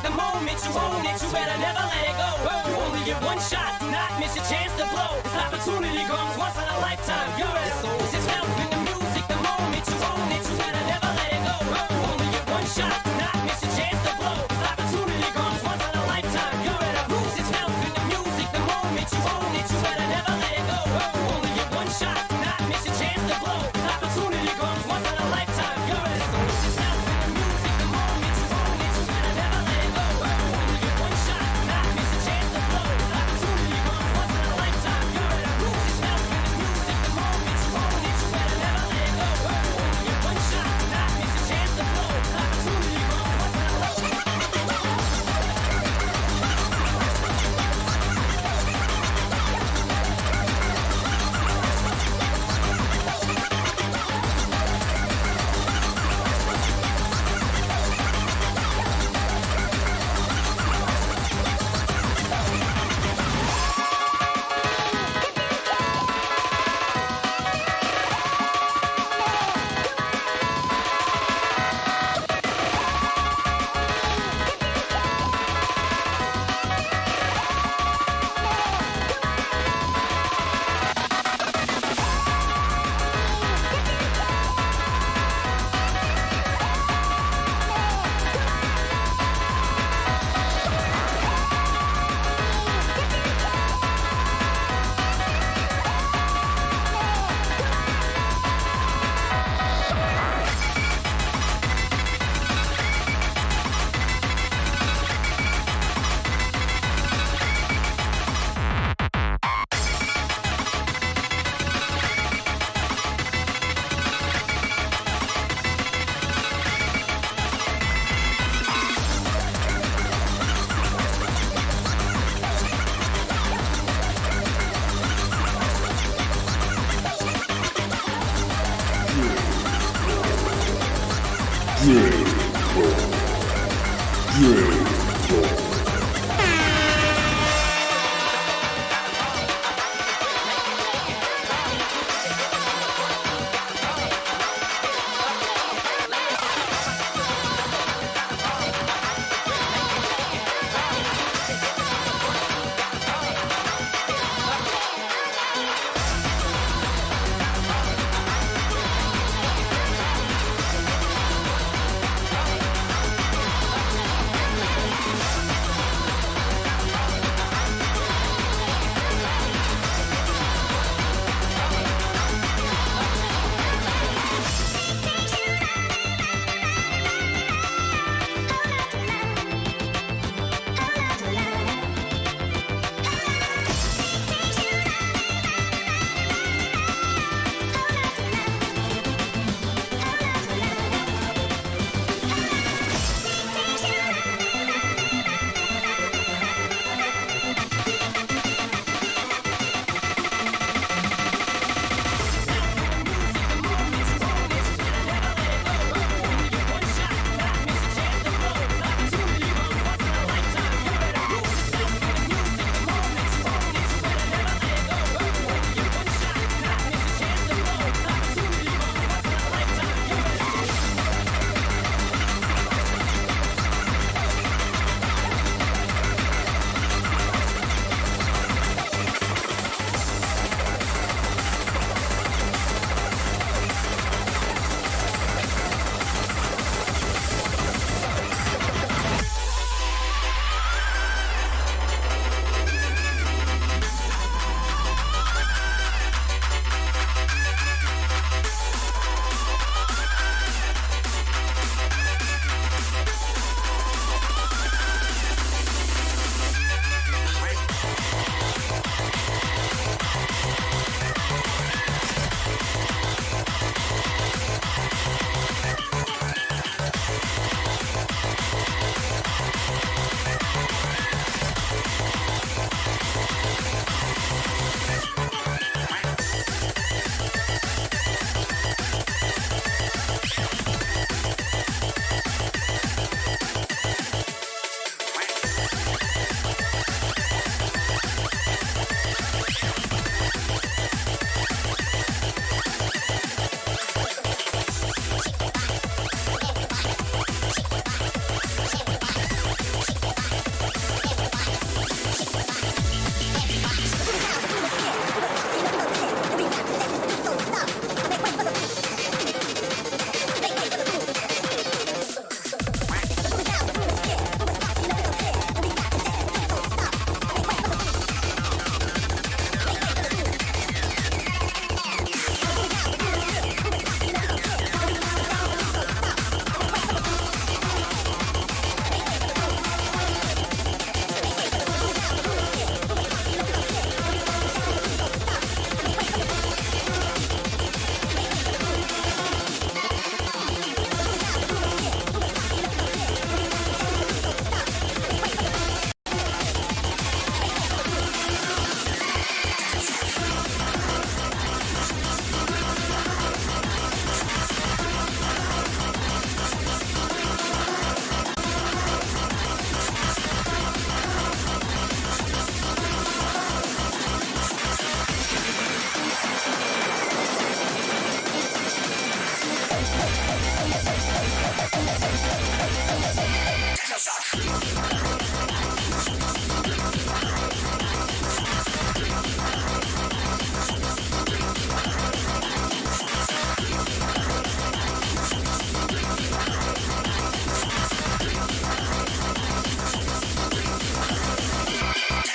the moment you own it, you better never let it go. You only get one shot, do not miss your chance to blow. This opportunity comes once in a lifetime. You better lose yourself in the music, the moment you own it, you better never let it go. You only get one shot, do not miss your chance to blow. This opportunity comes once in a lifetime. You better lose yourself in the music, the moment you own it, you better never let it go. You only get one shot, do not miss your chance to blow. This opportunity comes once in a lifetime. You better lose yourself in the music, the moment you own it, you better never let it go. You only get one shot, do not miss your chance to blow. This opportunity comes once in a lifetime. You better lose yourself in the music, the moment you own it, you better never let it go. You only get one shot, do not miss your chance to blow. This opportunity comes once in a lifetime.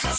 Hello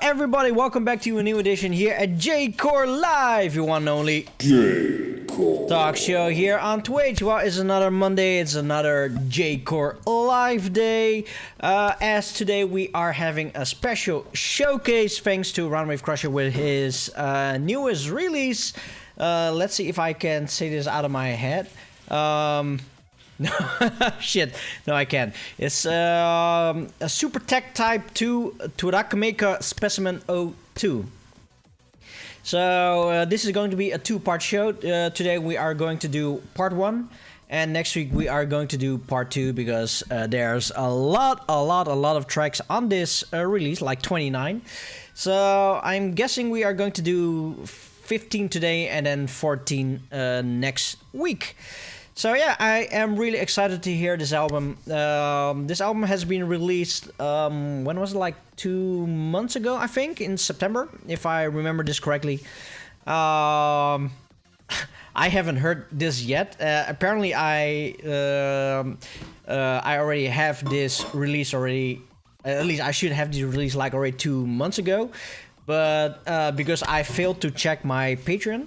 everybody, welcome back to a new edition here at J-Core Live, your one and only J-Core talk show here on Twitch. Well, it's another Monday, it's another J-Core Live day. As today we are having a special showcase thanks to Runwave Crusher with his newest release. Let's see if I can say this out of my head. No, shit. No, I can't. It's a SUPER TEK-TYPE II Turac Maker SPECIMEN-02. So this is going to be a two-part show. Today we are going to do part 1, and next week we are going to do part 2 because there's a lot of tracks on this release, like 29. So I'm guessing we are going to do 15 today and then 14 next week. So yeah, I am really excited to hear this album. This album has been released, when was it, like 2 months ago, I think, in September, if I remember this correctly. I haven't heard this yet. Apparently I already have this release already, at least I should have this release like already 2 months ago. But because I failed to check my Patreon,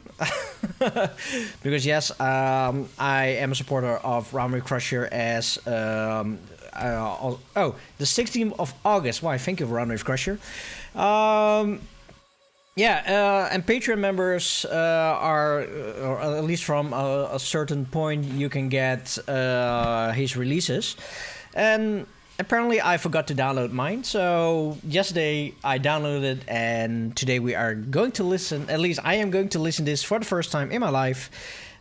because yes, I am a supporter of Runwave Crusher as the 16th of August. Why? Thank you, Runwave Crusher. And Patreon members are, or at least from a certain point, you can get his releases, and apparently I forgot to download mine, so yesterday I downloaded it, and today we are going to listen, at least I am going to listen to this for the first time in my life.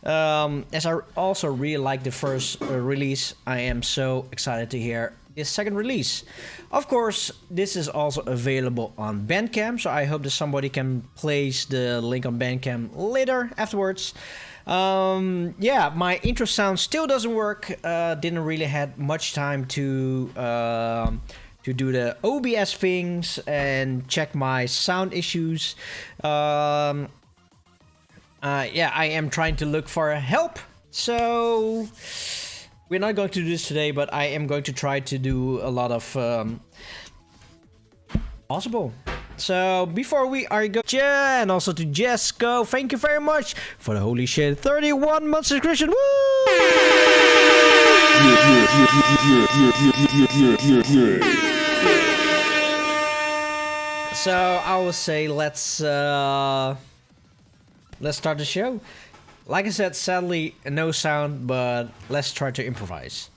As I also really like the first release, I am so excited to hear this second release. Of course, this is also available on Bandcamp, so I hope that somebody can place the link on Bandcamp later afterwards. Yeah, my intro sound still doesn't work. Didn't really had much time to do the OBS things and check my sound issues. Yeah, I am trying to look for help. So we're not going to do this today, but I am going to try to do a lot of possible. So before we are going, and also to Jesco, thank you very much for the holy shit 31 month subscription. Woo! So I will say let's start the show. Like I said, sadly no sound, but let's try to improvise.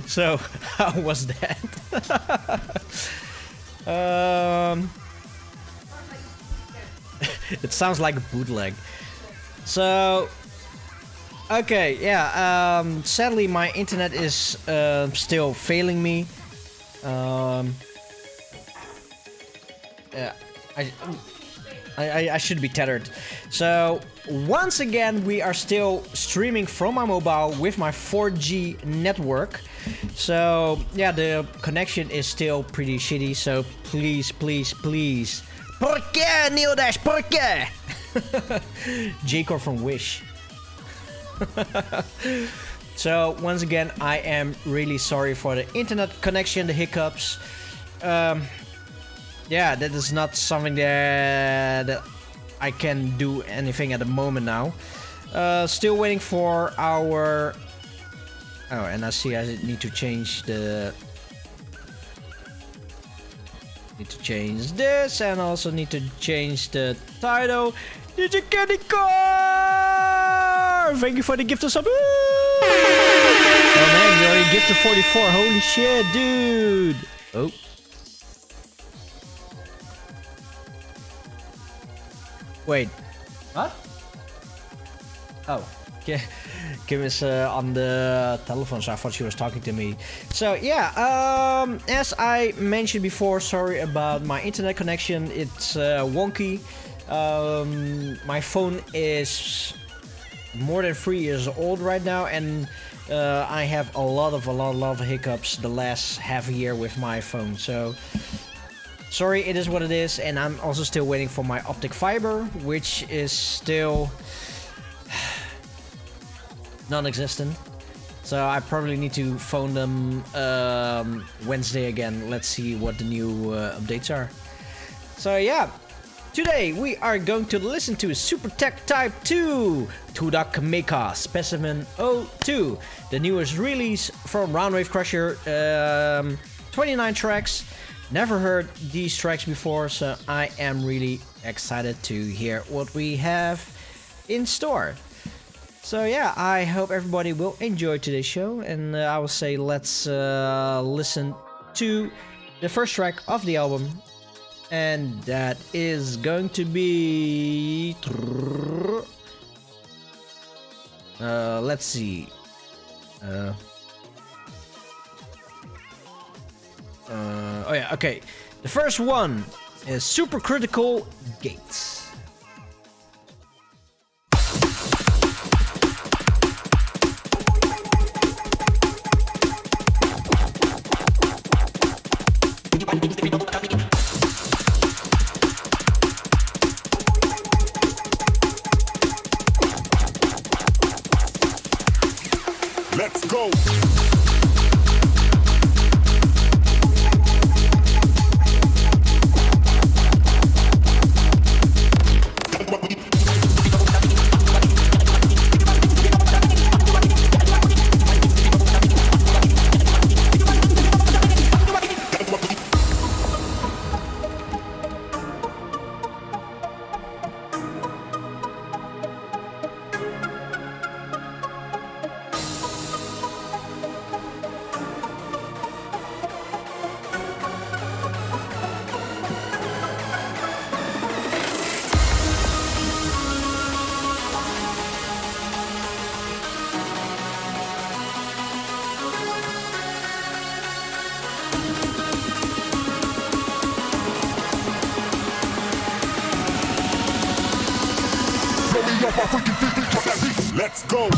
So how was that? It sounds like a bootleg. So okay, yeah, sadly my internet is still failing me. Yeah, I should be tethered. So once again we are still streaming from my mobile with my 4G network. So yeah, the connection is still pretty shitty, so please ¿Por qué, Neodash? ¿Por qué? J-Core from Wish. So once again, I am really sorry for the internet connection, the hiccups. Yeah, that is not something that I can do anything at the moment now. Still waiting for our... Oh, and I see I need to change the... Need to change this, and also need to change the title. DJ Candy Car! Thank you for the gift of sub. Oh man, you already gifted 44. Holy shit, dude! Oh. Wait. What? Oh. Kim is on the telephone, so I thought she was talking to me. So yeah, as I mentioned before, sorry about my internet connection. It's wonky. My phone is more than 3 years old right now, and I have a lot of hiccups the last half a year with my phone. So sorry, it is what it is, and I'm also still waiting for my optic fiber, which is still non-existent. So I probably need to phone them Wednesday again. Let's see what the new updates are. So yeah, today we are going to listen to Super Tech-TYPE II, Turac Mecha SPECIMEN-02, the newest release from Roundwave Crusher. 29 tracks. Never heard these tracks before, so I am really excited to hear what we have in store. So yeah, I hope everybody will enjoy today's show, and I will say let's listen to the first track of the album, and that is going to be let's see, oh yeah, okay, the first one is Supercritical Gates. Let's go. Let's go.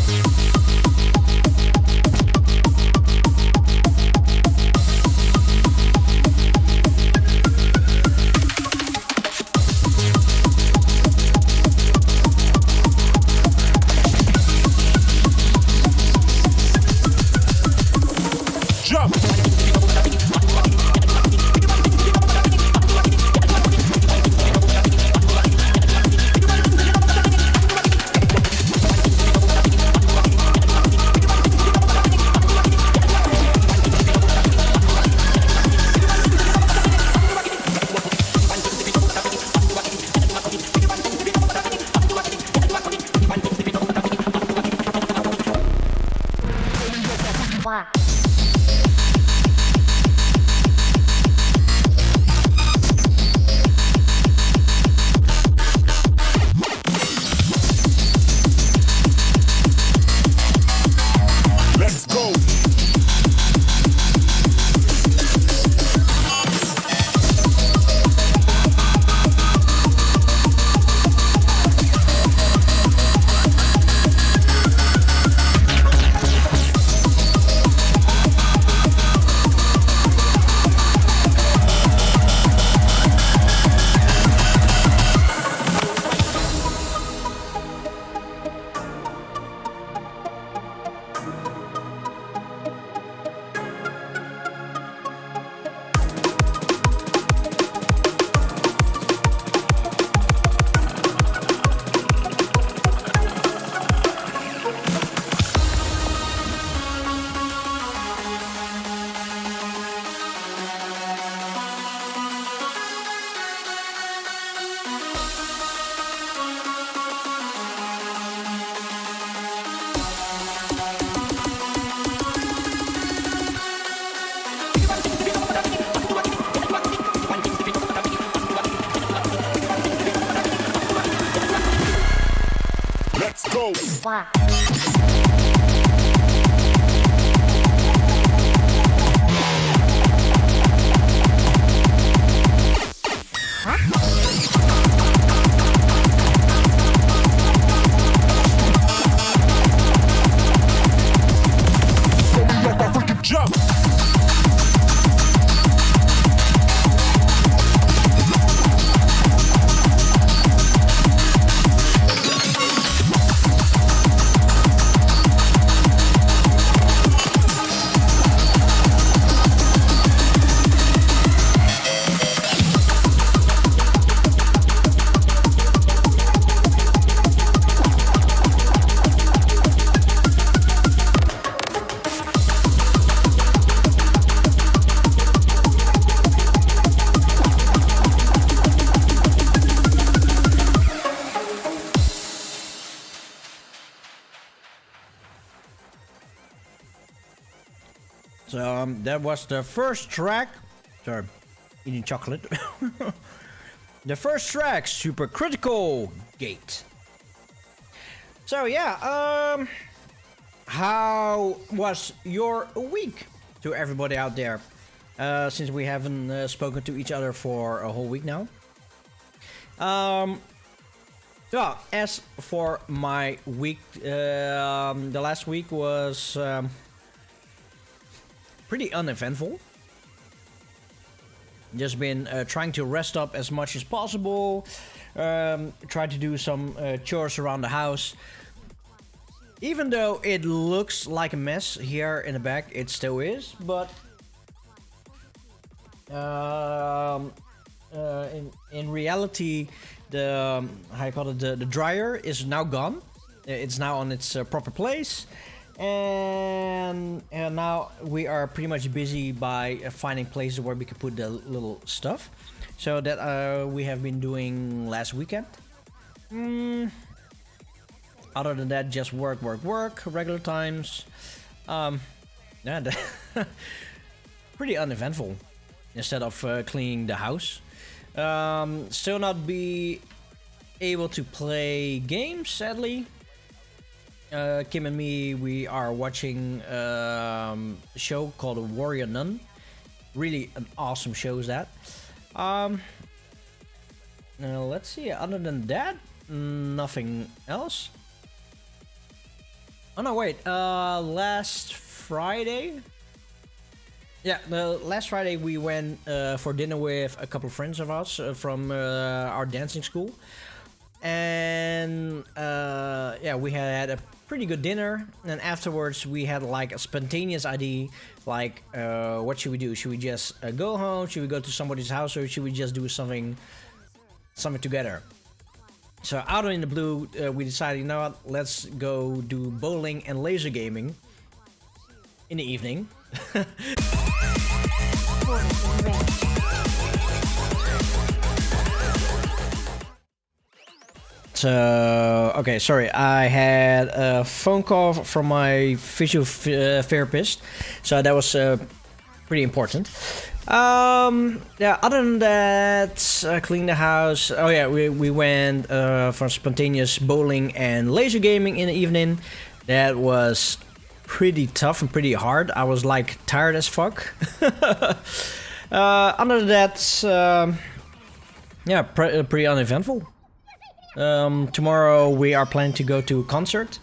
Jump. Jump. So that was the first track. Sorry, eating chocolate. The first track, Super Critical Gate. So yeah, how was your week to everybody out there? Since we haven't spoken to each other for a whole week now. Well, as for my week, the last week was pretty uneventful. Just been trying to rest up as much as possible. Try to do some chores around the house. Even though it looks like a mess here in the back, it still is. But in reality, the how you call it, the dryer is now gone. It's now on its proper place. And now we are pretty much busy by finding places where we can put the little stuff. So that we have been doing last weekend. Other than that, just work, regular times. Yeah, pretty uneventful. Instead of cleaning the house. Still not be able to play games, sadly. Kim and me, we are watching a show called Warrior Nun. Really an awesome show is that. Let's see, other than that, nothing else. Oh no, wait, last Friday? Yeah, last Friday we went for dinner with a couple of friends of ours from our dancing school. And yeah, we had a pretty good dinner, and afterwards we had like a spontaneous idea, like what should we do? Should we just go home? Should we go to somebody's house, or should we just do something together? So out in the blue, we decided, you know what, let's go do bowling and laser gaming in the evening. So, okay, sorry, I had a phone call from my physio therapist, so that was pretty important. Yeah, other than that, clean the house. Oh yeah, we went for spontaneous bowling and laser gaming in the evening. That was pretty tough and pretty hard. I was like tired as fuck. Other than that, yeah, pretty uneventful. Tomorrow we are planning to go to a concert,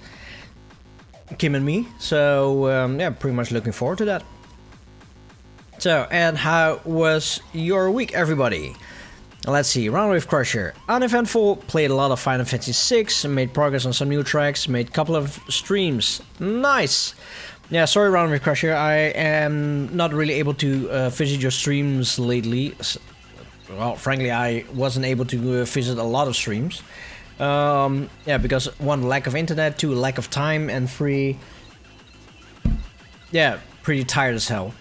Kim and me, so yeah, pretty much looking forward to that. So, and how was your week, everybody? Let's see, Roundwave Crusher, uneventful, played a lot of Final Fantasy VI, made progress on some new tracks, made a couple of streams, nice! Yeah, sorry Roundwave Crusher, I am not really able to visit your streams lately. Well, frankly, I wasn't able to visit a lot of streams. Yeah, because one, lack of internet, two, lack of time, and three, yeah, pretty tired as hell.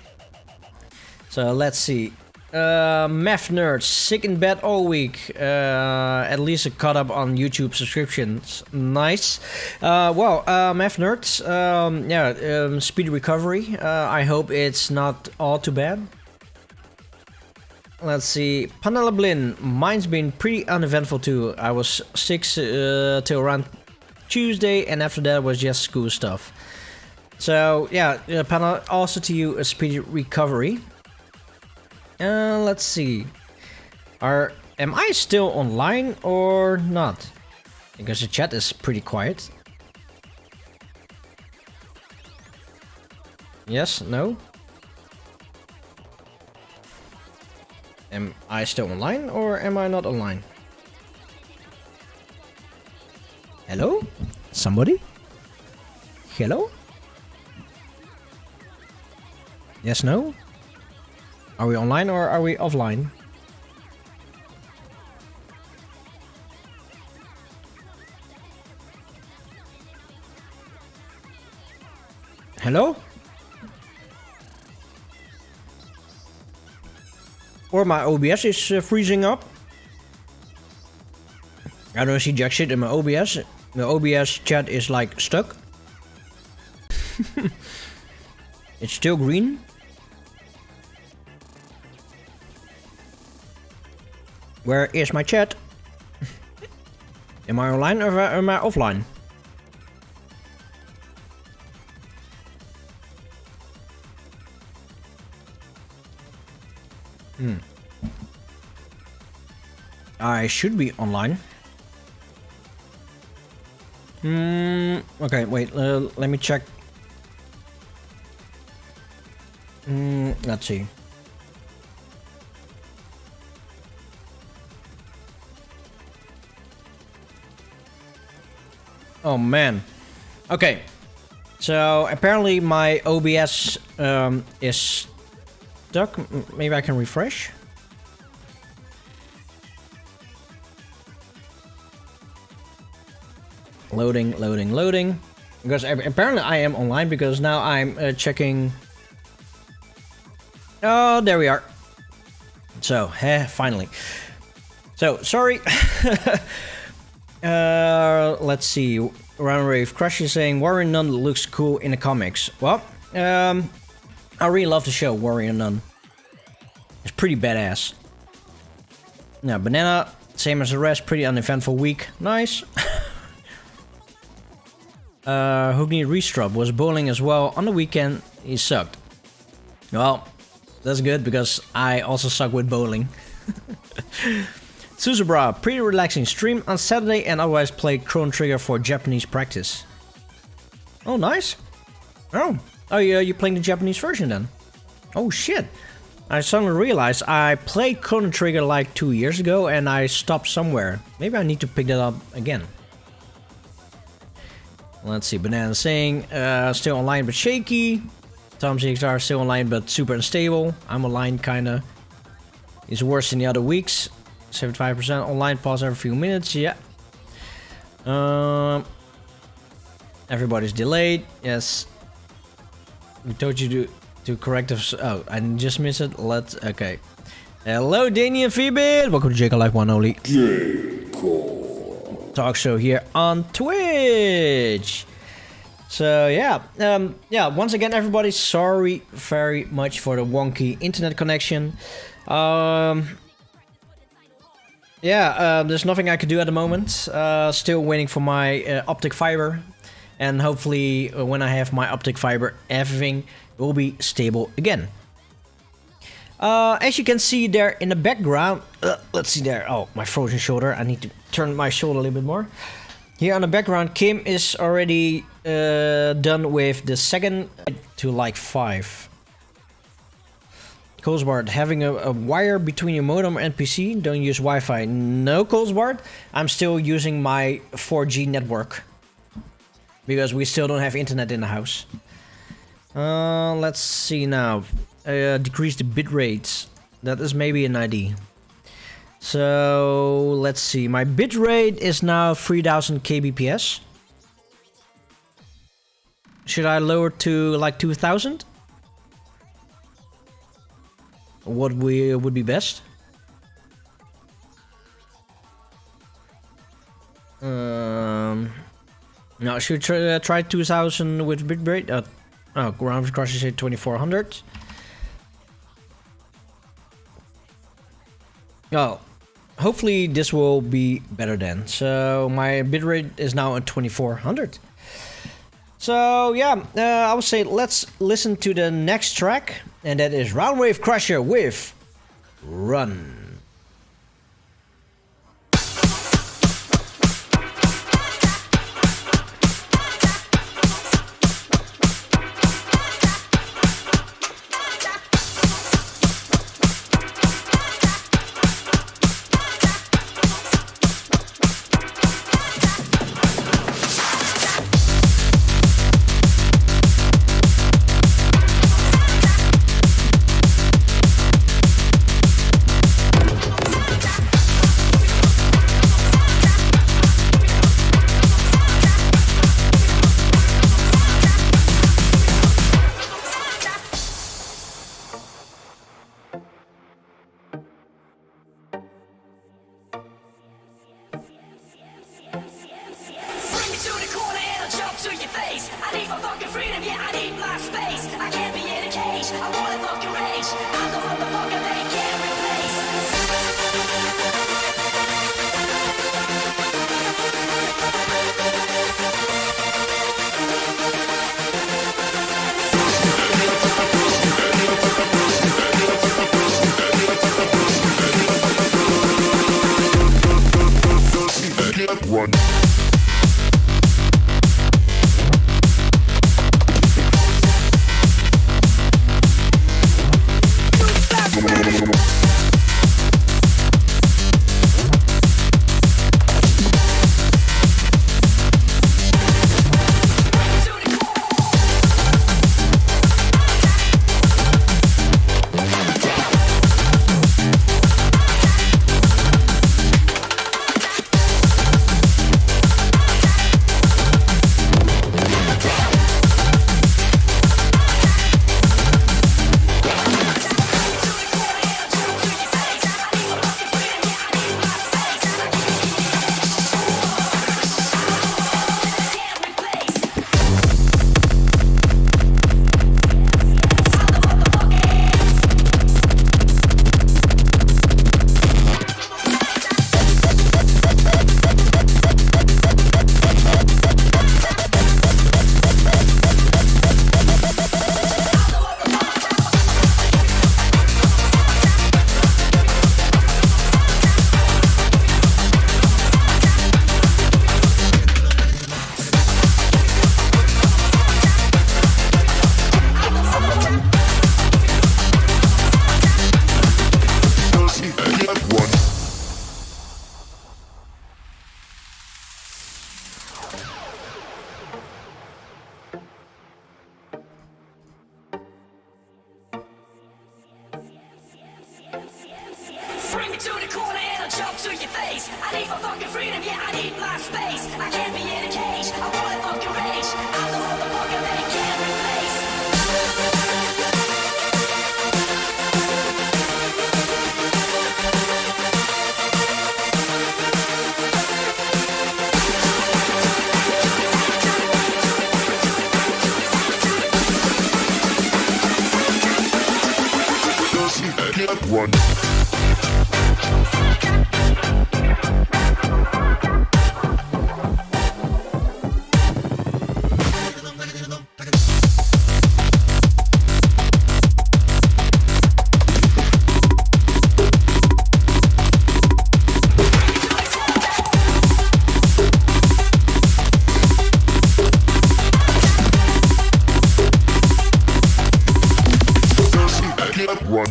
So let's see. Math Nerds, sick in bed all week. At least I caught up on YouTube subscriptions. Nice. Well, Math Nerds, yeah, speedy recovery. I hope it's not all too bad. Let's see, Panella Blin, mine's been pretty uneventful too. I was sick till around Tuesday, and after that was just school stuff. So yeah, Panna, also to you a speedy recovery. Let's see. Am I still online or not? Because the chat is pretty quiet. Yes, no? Am I still online or am I not online? Hello? Somebody? Hello? Yes, no? Are we online or are we offline? Hello? Or my OBS is freezing up. I don't see jack shit in my OBS. The OBS chat is like stuck. It's still green. Where is my chat? Am I online or am I offline? I should be online. Okay, wait, let me check. Let's see. Oh man. Okay. So apparently my OBS is stuck. Maybe I can refresh. Loading, loading, loading. Because apparently I am online because now I'm checking. Oh, there we are. So, finally. So, sorry. Let's see. Round Rave Crush is saying Warrior Nun looks cool in the comics. Well, I really love the show Warrior Nun. It's pretty badass. Now, Banana, same as the rest, pretty uneventful week. Nice. Hoognie Restrub was bowling as well on the weekend. He sucked. Well, that's good because I also suck with bowling. Suzubra, pretty relaxing stream on Saturday and otherwise play Chrono Trigger for Japanese practice. Oh, nice. Oh, you're playing the Japanese version then? Oh shit. I suddenly realized I played Chrono Trigger like 2 years ago and I stopped somewhere. Maybe I need to pick that up again. Let's see, Banana saying, still online but shaky. Tom CXR still online but super unstable. I'm online kinda. It's worse than the other weeks. 75% online, pause every few minutes, yeah. Everybody's delayed, yes. We told you to correct us. Oh, I just missed it. Okay. Hello, Danny and Phoebe. Welcome to Jacob Life One Only Talk Show here on Twitch. So yeah, once again, everybody, sorry very much for the wonky internet connection. There's nothing I could do at the moment. Still waiting for my optic fiber, and hopefully when I have my optic fiber, everything will be stable again. As you can see there in the background, let's see there. Oh, my frozen shoulder. I need to turn my shoulder a little bit more. Here on the background, Kim is already done with the second to like 5. Colesbart, having a wire between your modem and PC, don't use Wi-Fi. No, Colesbart, I'm still using my 4G network because we still don't have internet in the house. Let's see now. Decrease the bit rates. That is maybe an idea. So let's see. My bit rate is now 3000 kbps. Should I lower to like 2000? What would be best? No, should try 2000 with bitrate. Ground Crush say 2400. Oh, hopefully this will be better then. So my bitrate is now at 2400. So yeah, I would say let's listen to the next track, and that is Roundwave Crusher with Run. Run. Bring me to the corner and I'll jump to your face. I need my fucking freedom, yeah, I need my space. I can't be in a cage, I wanna fucking rage. I'm the motherfucker they can't replace. Run. Run.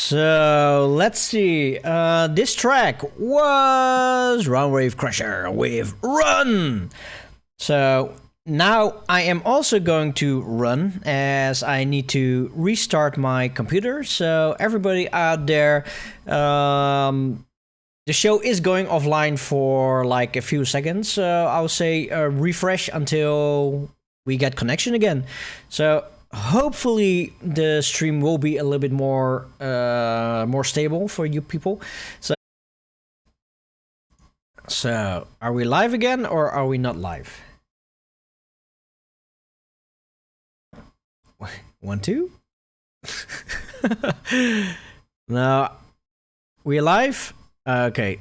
So let's see. This track was Roundwave Crusher with Run. So now I am also going to run, as I need to restart my computer. So everybody out there, the show is going offline for like a few seconds. So I'll say refresh until we get connection again. So hopefully the stream will be a little bit more stable for you people. So are we live again or are we not live? 1, 2. No, we're live. Okay.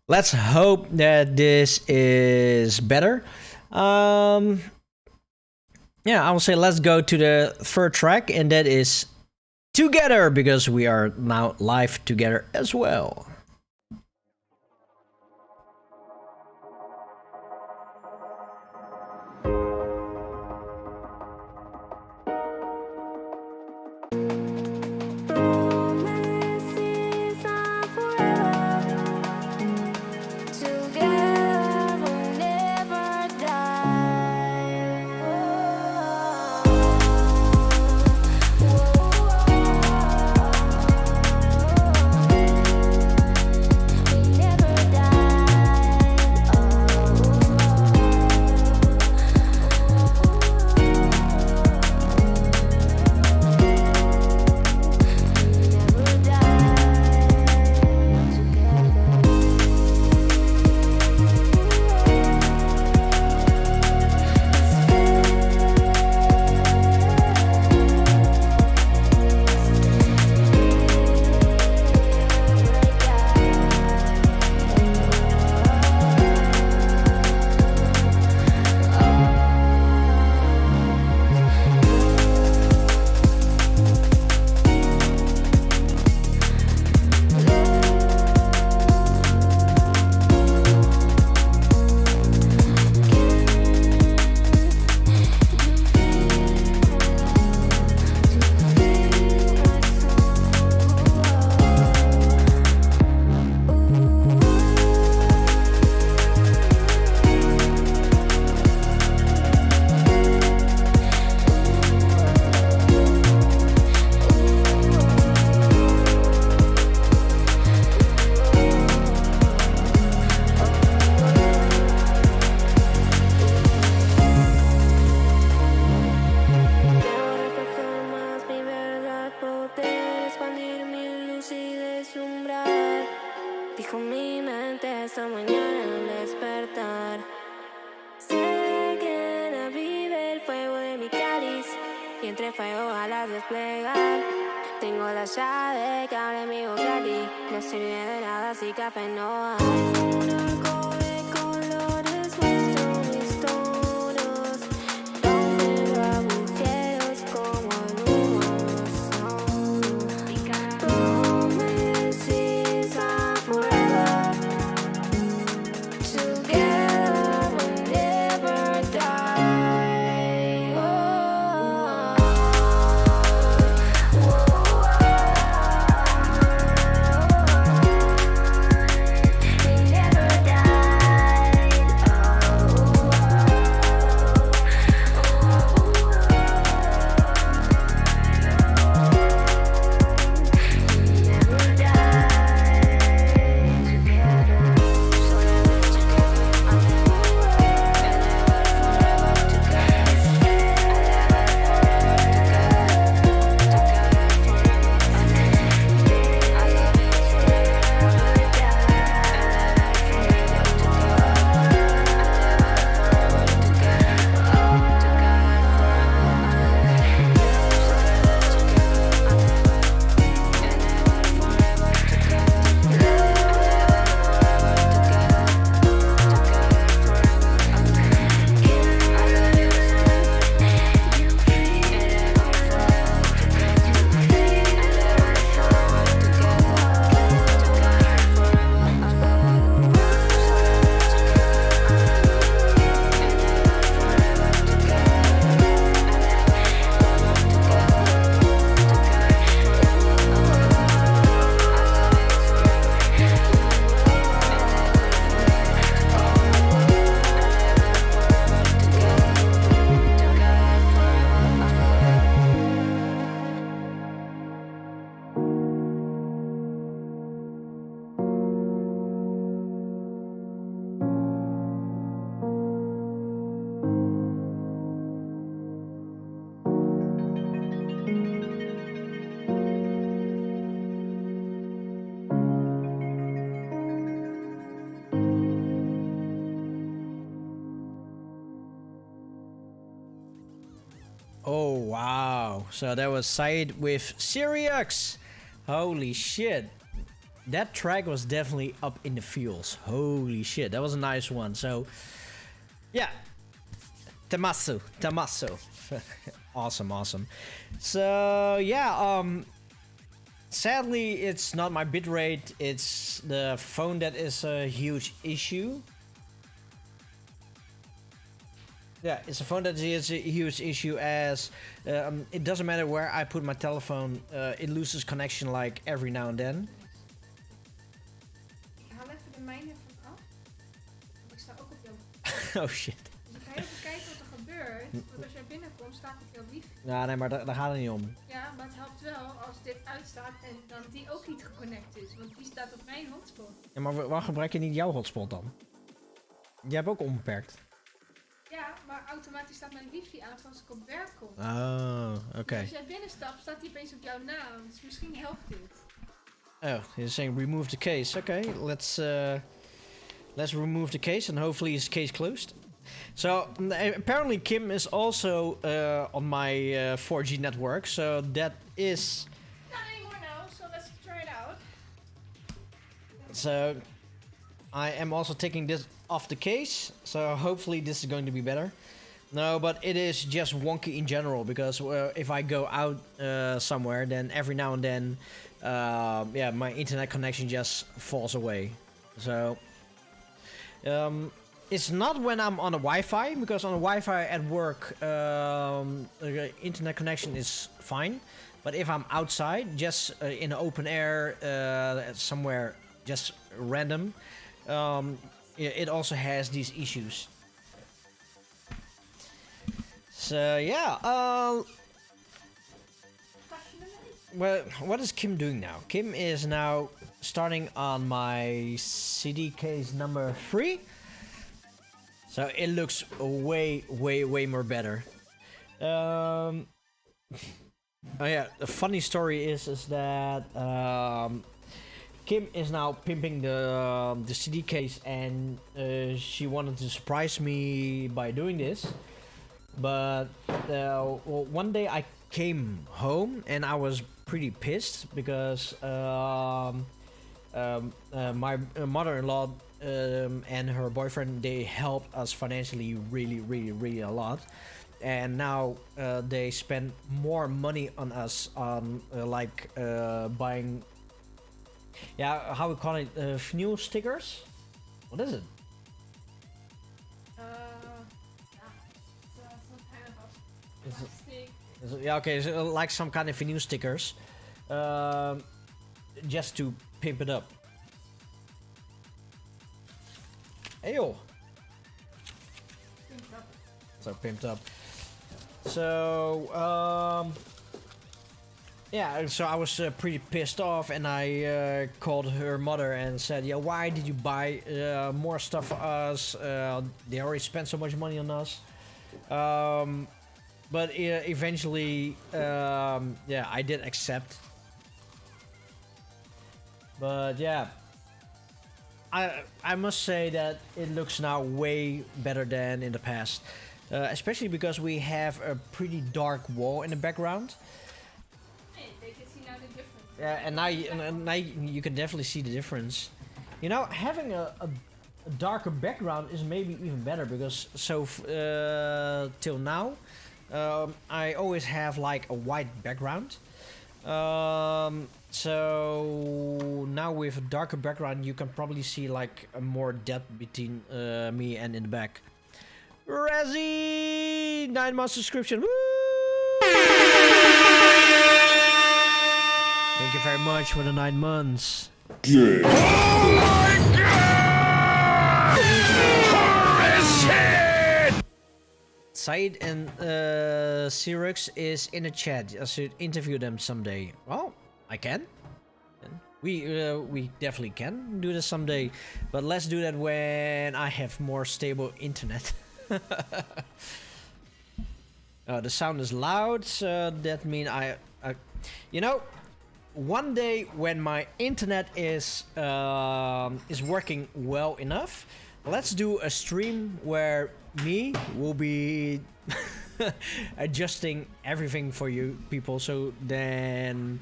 Let's hope that this is better. Yeah, I will say let's go to the third track, and that is Together, because we are now live together as well. Oh, Oh wow! So that was Said with Zerox. Holy shit! That track was definitely up in the feels. Holy shit! That was a nice one. So yeah, Tamasu. Awesome. So yeah, sadly it's not my bitrate. It's the phone that is a huge issue. Yeah, it's a phone that is a huge issue as it doesn't matter where I put my telephone, it loses connection like every now and then. Haal even de mijne van af. Want ik sta ook op jouw... Oh shit. Dus ik ga even kijken wat er gebeurt. Want als jij binnenkomt, sta ik op jouw wifi. Ja, nee, maar daar gaat het niet om. Ja, maar het helpt wel als dit uitstaat en dan die ook niet geconnect is. Want die staat op mijn hotspot. Ja, maar waarom gebruik je niet jouw hotspot dan? Jij hebt ook onbeperkt. Ja, maar automatisch staat mijn wifi aan als ik op werk kom. Oh, oké. Dus als jij binnenstapt, staat die opeens op jouw naam. Dus misschien helpt dit. Oh, you're saying remove the case. Okay, let's remove the case and hopefully his case closed. So apparently Kim is also on my 4G network, so that is... Not anymore now, so let's try it out. So I am also taking this off the case, so hopefully this is going to be better. No, but it is just wonky in general because if I go out somewhere, then every now and then, yeah, my internet connection just falls away. So it's not when I'm on a Wi-Fi, because on a Wi-Fi at work, the internet connection is fine. But if I'm outside, just in the open air, somewhere just random, it also has these issues. So yeah, well, what is Kim doing now? Kim is now starting on my CD case number 3. So it looks way more better. Oh yeah, the funny story is that Kim is now pimping the CD case, and she wanted to surprise me by doing this. But well, one day I came home and I was pretty pissed because my mother-in-law and her boyfriend, they helped us financially really a lot, and now they spend more money on us on like buying, yeah, how we call it, vinyl stickers. What is it? Yeah, okay, so like some kind of vinyl stickers, just to pimp it up. Ayo. So pimped up. So yeah, so I was pretty pissed off, and I called her mother and said, yeah, why did you buy more stuff for us? They already spent so much money on us. But eventually, yeah, I did accept. But yeah, I must say that it looks now way better than in the past, especially because we have a pretty dark wall in the background. Hey, they can see now the difference. Yeah, and now you can definitely see the difference. You know, having a darker background is maybe even better, because so till now, I always have like a white background. So now with a darker background, you can probably see like a more depth between me and in the back. Razzie! 9-month subscription. Woo! Thank you very much for the 9 months. Yeah. Oh my god! Horace! Said and Zerox is in the chat. I should interview them someday. Well, I can. We definitely can do this someday, but let's do that when I have more stable internet. The sound is loud, so that means you know, one day when my internet is working well enough, let's do a stream where me will be adjusting everything for you people, so then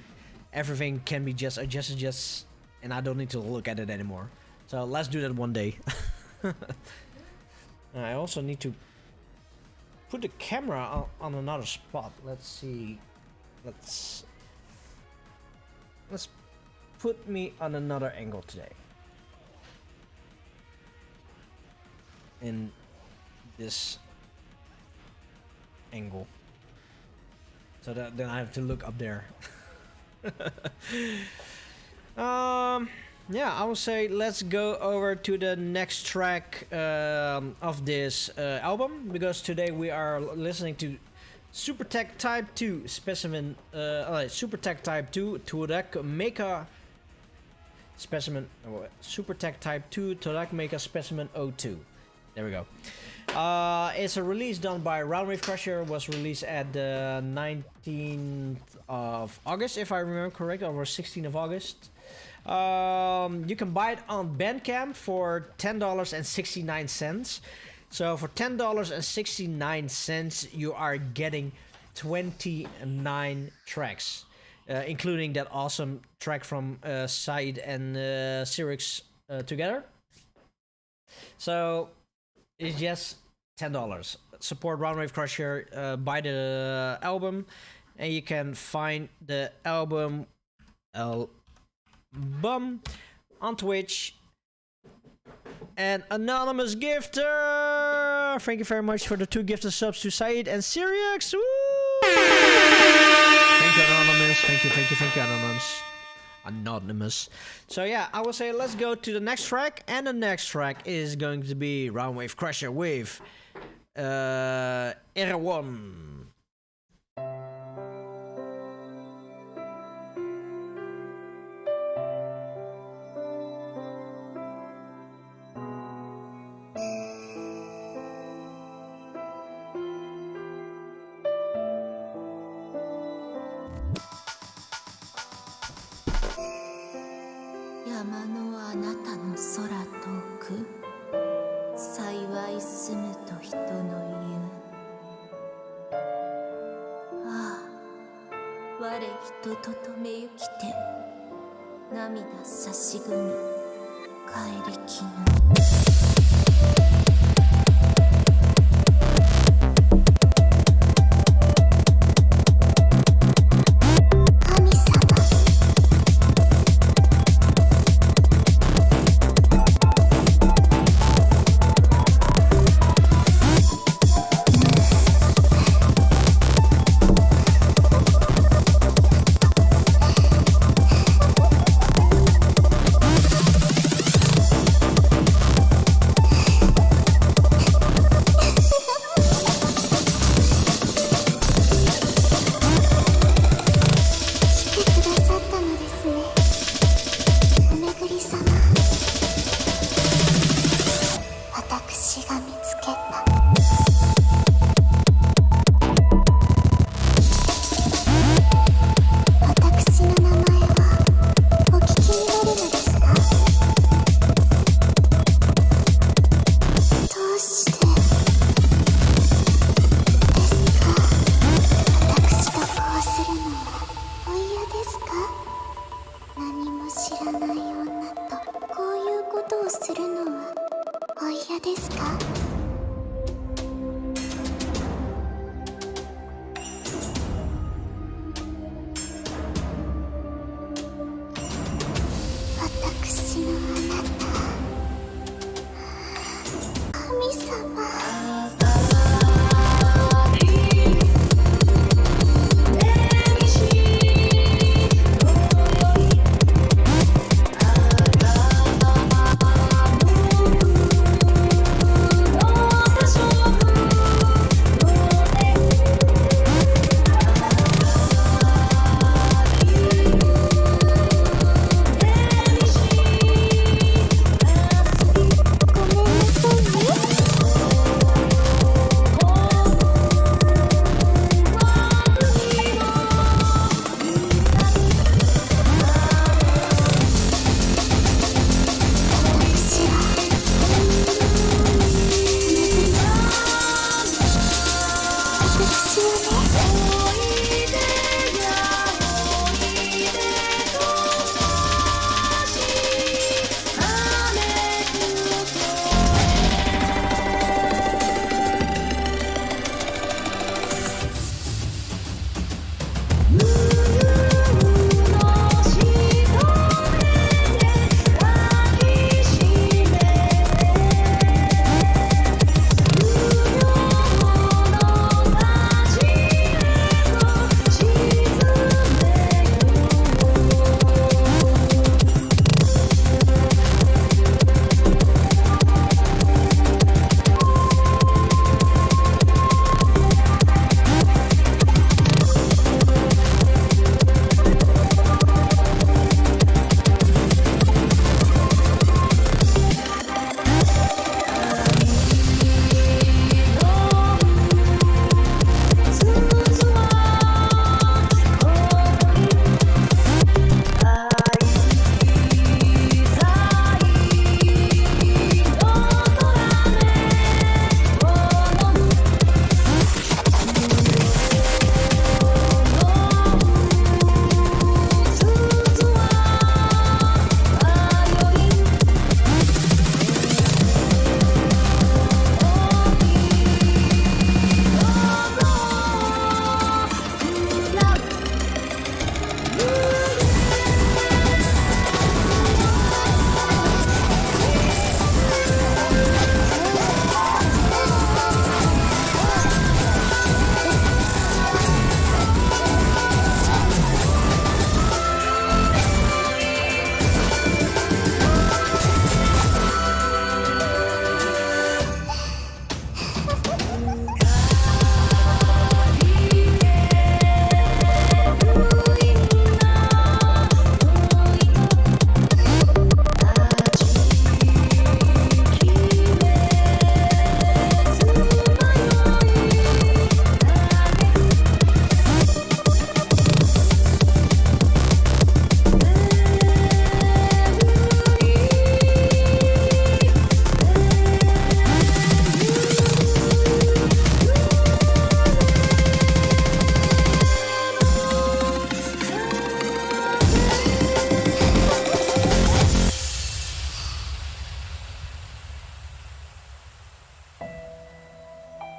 everything can be just adjusted, and I don't need to look at it anymore. So let's do that one day. I also need to put the camera on another spot. Let's see. Let's put me on another angle today. In this angle. So that then I have to look up there. Yeah, I would say let's go over to the next track of this album, because today we are listening to Super Tech-TYPE II specimen, Super Tech-TYPE II Turac Maker specimen, Super Tech-TYPE II Turac Maker SPECIMEN-02. There we go. It's a release done by Roundwave Crusher. Was released at the 19th of August, if I remember correct, or 16th of August. You can buy it on Bandcamp for $10.69. So for $10.69, you are getting 29 tracks, including that awesome track from Said and Zerox together. So it's just $10. Support Roundwave Crusher, buy the album, and you can find the album on Twitch. And Anonymous Gifter! Thank you very much for the 2 gifted subs to Said and Zerox. Woo! Thank you, Anonymous. Thank you, Anonymous. So yeah, I will say let's go to the next track, and the next track is going to be Roundwave Crusher with R1. 山のあなたの空遠く、幸い住むと人の言う。ああ、我人ととめゆきて、涙差し組み帰りきぬ。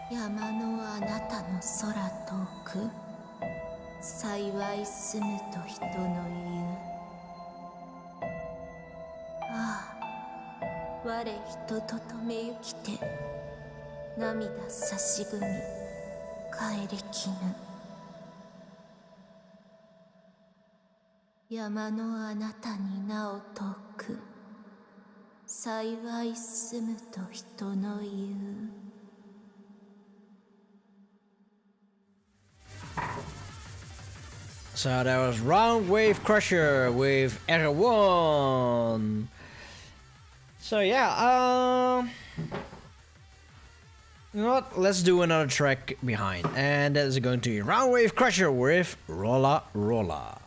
山のあなたの空遠く幸い住むと人の言う。ああ我人と止めゆきて涙差し組帰りきぬ。山のあなたになお遠く幸い住むと人の言う。So that was Round Wave Crusher with R1. So yeah, you know what? Let's do another track behind, and that is going to be Round Wave Crusher with Rolla Rolla.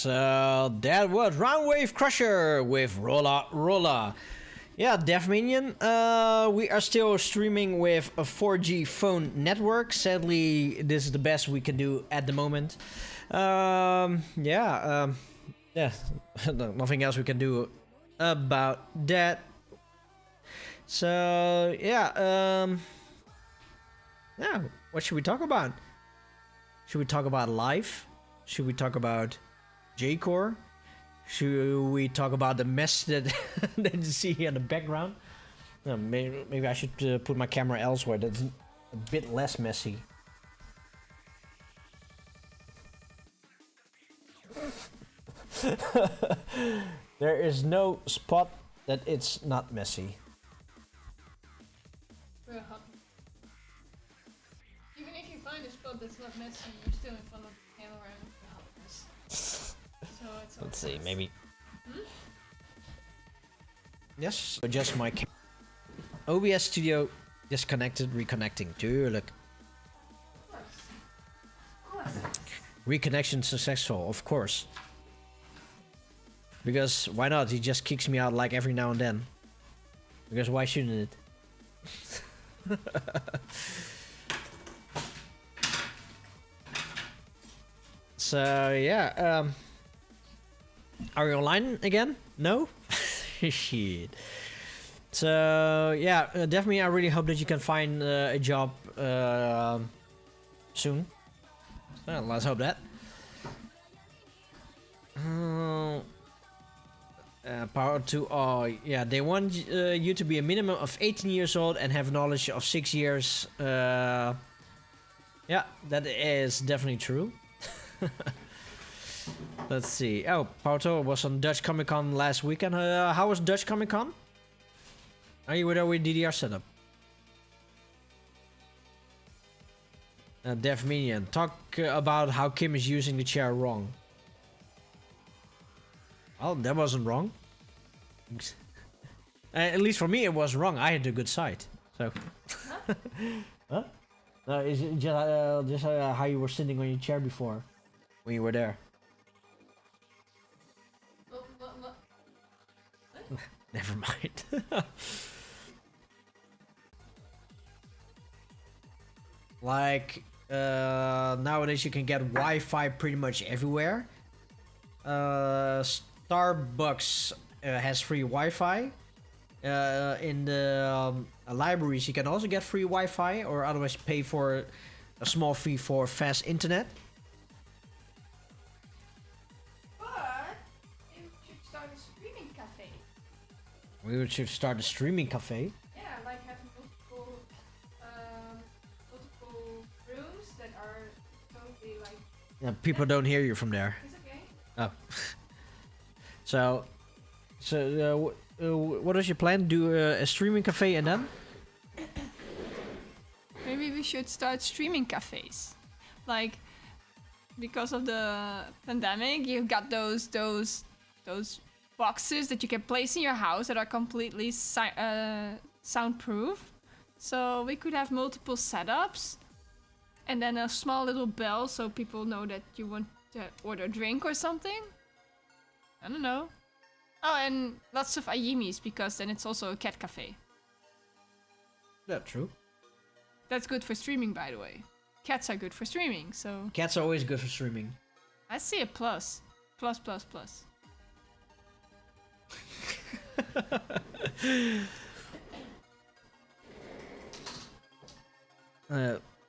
So that was Round Wave Crusher with Rolla Rolla. Yeah, Deaf Minion. We are still streaming with a 4G phone network. Sadly, this is the best we can do at the moment. Yeah, nothing else we can do about that. So yeah, what should we talk about? Should we talk about life? Should we talk about J-Core? Should we talk about the mess that, that you see here in the background? No, maybe I should put my camera elsewhere. That's a bit less messy. There is no spot that it's not messy. Even if you find a spot that's not messy, you're still in front of the camera and so it's Let's see, maybe. Hmm? Yes, adjust my OBS Studio disconnected, reconnecting. Tuurlijk. Of course. Reconnection successful, of course. Because why not? He just kicks me out like every now and then. Because why shouldn't it? So yeah, are we online again? No? Shit. So yeah, definitely I really hope that you can find a job soon. Well, let's hope that. Power to all. Yeah, they want you to be a minimum of 18 years old and have knowledge of 6 years. Yeah, that is definitely true. Let's see. Oh, Pauto was on Dutch Comic Con last weekend. How was Dutch Comic Con? Are you there with DDR setup? Deaf Minion, talk about how Kim is using the chair wrong. Well, that wasn't wrong. At least for me, it was wrong. I had the good side. So. Huh? No, is it just how you were sitting on your chair before when you were there? What? Never mind. Like nowadays, you can get Wi-Fi pretty much everywhere. Starbucks has free Wi-Fi. In the libraries, you can also get free Wi-Fi, or otherwise pay for a small fee for fast internet. But you should start a streaming cafe. We should start a streaming cafe. Yeah, like have multiple rooms that are totally like. Yeah, people don't hear you from there. It's okay. Oh. So what is your plan? Do a streaming cafe and then? Maybe we should start streaming cafes, like because of the pandemic, you've got those boxes that you can place in your house that are completely soundproof. So we could have multiple setups, and then a small little bell so people know that you want to order a drink or something. I don't know. Oh, and lots of ayimis, because then it's also a cat cafe. That's true. That's good for streaming, by the way. Cats are good for streaming, so... Cats are always good for streaming. I see a plus. Plus, plus, plus.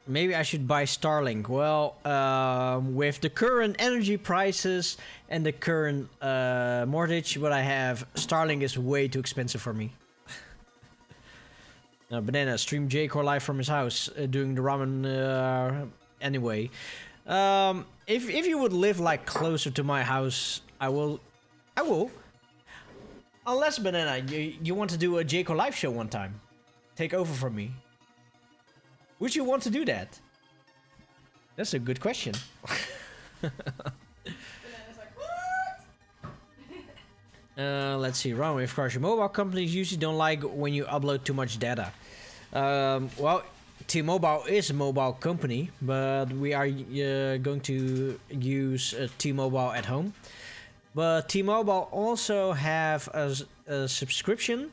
Maybe I should buy Starlink. Well, with the current energy prices and the current mortgage what I have, Starlink is way too expensive for me. Banana stream J-Core live from his house doing the ramen anyway. If you would live like closer to my house, I will. Unless, Banana, you want to do a J-Core live show one time. Take over from me. Would you want to do that? That's a good question. Let's see. Wrong with course, mobile companies usually don't like when you upload too much data. Well, T-Mobile is a mobile company, but we are going to use T-Mobile at home. But T-Mobile also have a subscription,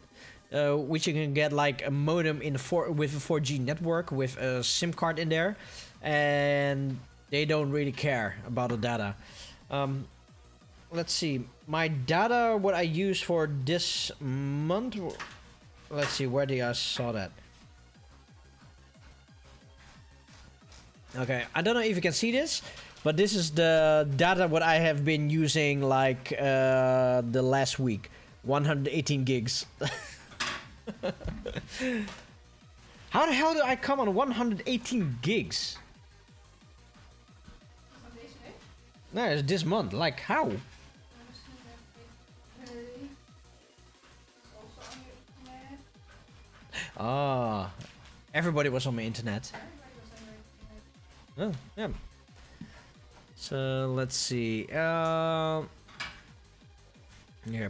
which you can get like a modem with a 4G network with a SIM card in there, and they don't really care about the data. Let's see, my data, what I use for this month. Let's see, where did I saw that? Okay, I don't know if you can see this, but this is the data what I have been using like the last week. 118 gigs. How the hell did I come on 118 gigs? No, it's this month. Like, how? Ah, everybody was on my internet. Oh, yeah. So let's see. Yeah,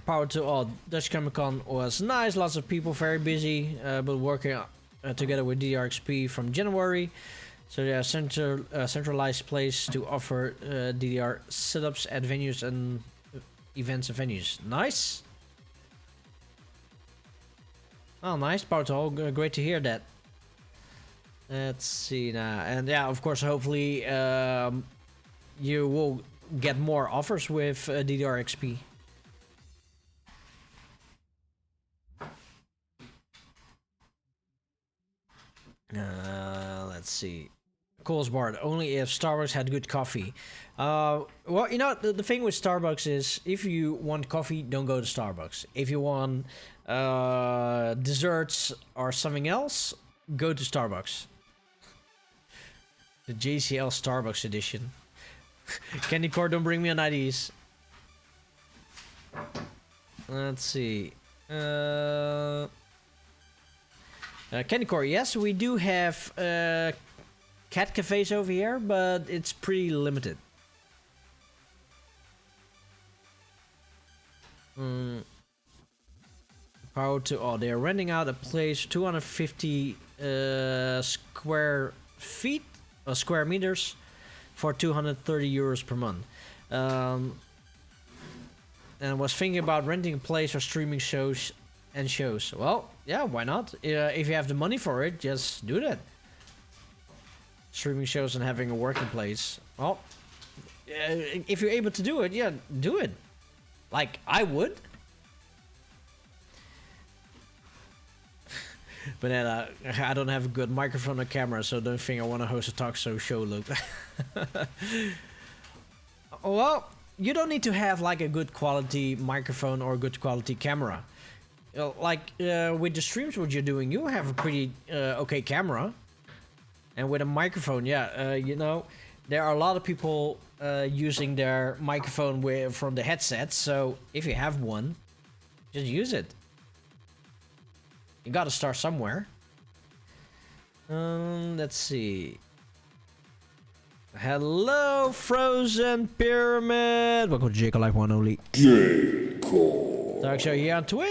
power to all. Dutch Comic Con was nice. Lots of people, very busy, but working together with DDRXP from January. So they are centralized place to offer DDR setups at venues and events and venues. Nice. Oh, nice, power to all. Great to hear that. Let's see now, and yeah, of course, hopefully you will get more offers with DDRXP. Let's see. Coles Bar, only if Starbucks had good coffee. Well, you know, the thing with Starbucks is if you want coffee, don't go to Starbucks. If you want desserts or something else, go to Starbucks. The JCL Starbucks edition. Candy Core, don't bring me on IDs. Let's see. Candy Core, yes, we do have cat cafes over here, but it's pretty limited. Power to all. They're renting out a place 250 square feet or square meters for 230 euros per month. And I was thinking about renting a place or streaming shows and shows. Well, yeah, why not? If you have the money for it, just do that. Streaming shows and having a working place. Well, if you're able to do it, yeah, do it. Like, I would. But then I don't have a good microphone or camera, so don't think I want to host a talk show. Look. Well, you don't need to have like a good quality microphone or a good quality camera. Like with the streams, what you're doing, you have a pretty okay camera. And with a microphone, yeah, you know, there are a lot of people using their microphone from the headset. So if you have one, just use it. You gotta start somewhere. Let's see. Hello, Frozen Pyramid. Welcome to Jacob Life One Only. Dark Show here on Twitch.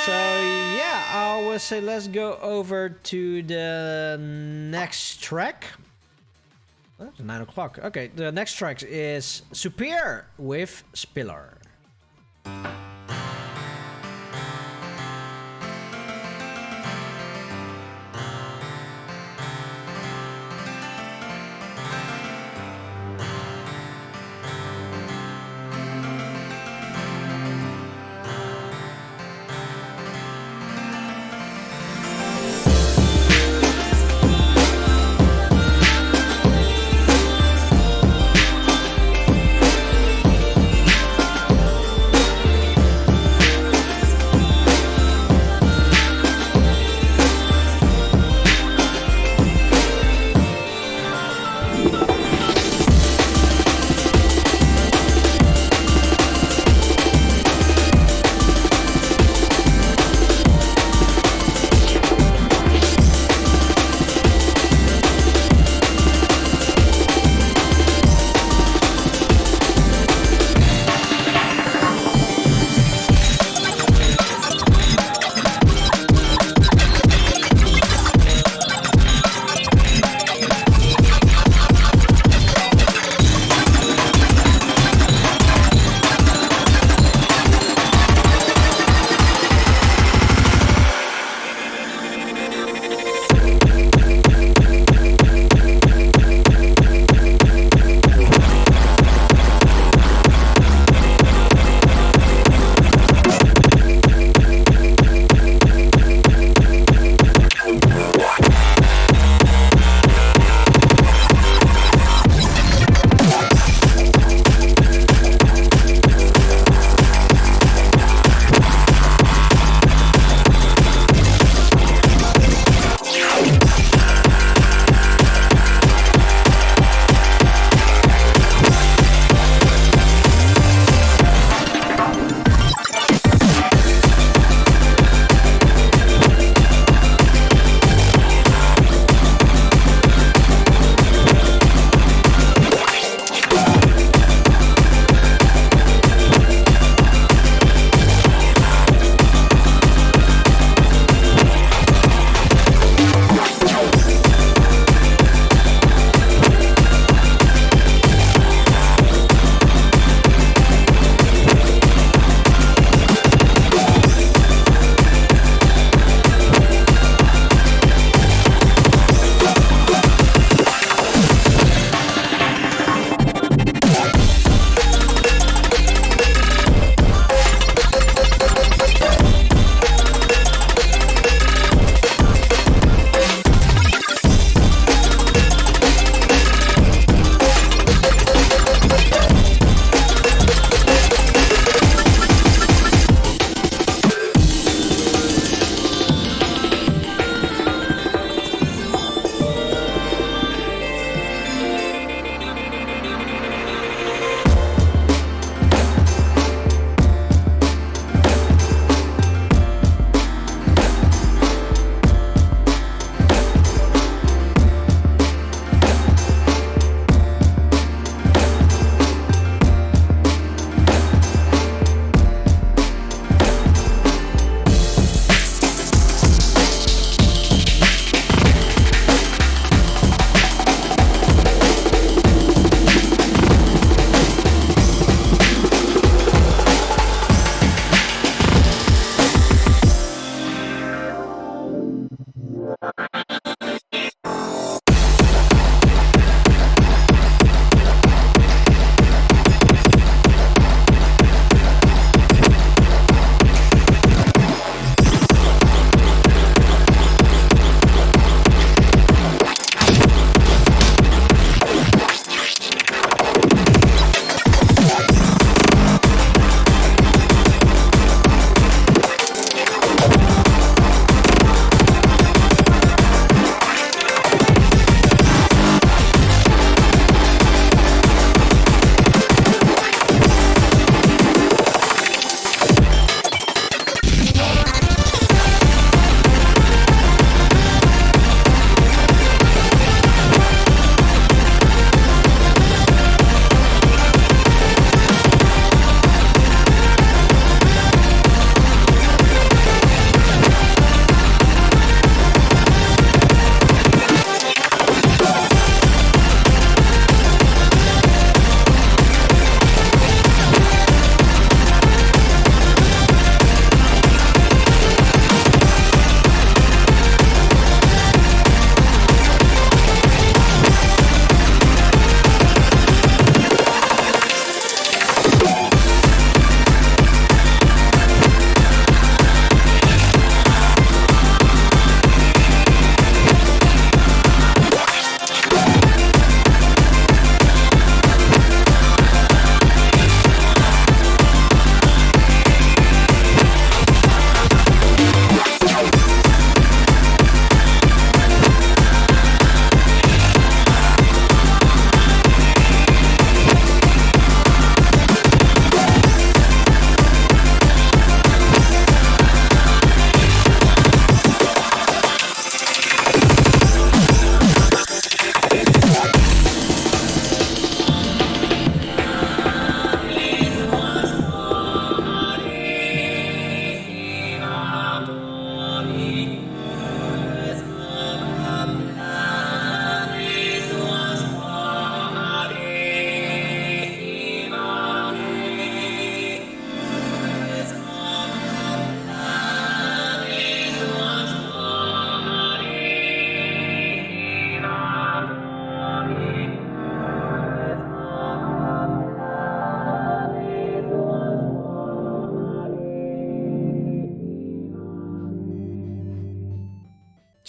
So yeah, I would say let's go over to the next track. Oh, it's 9 o'clock. Okay, the next track is Super with Spiller.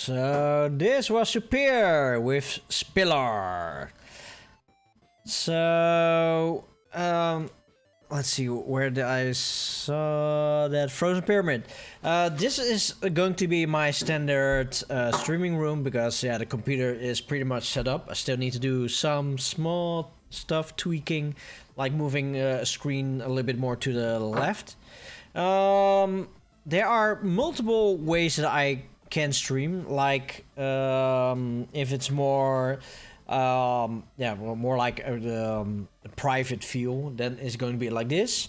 So this was Super with Spiller. So let's see, where did I saw that Frozen Pyramid. This is going to be my standard streaming room because yeah, the computer is pretty much set up. I still need to do some small stuff, tweaking, like moving a screen a little bit more to the left. There are multiple ways that I can stream, like if it's more more like a private view, then it's going to be like this.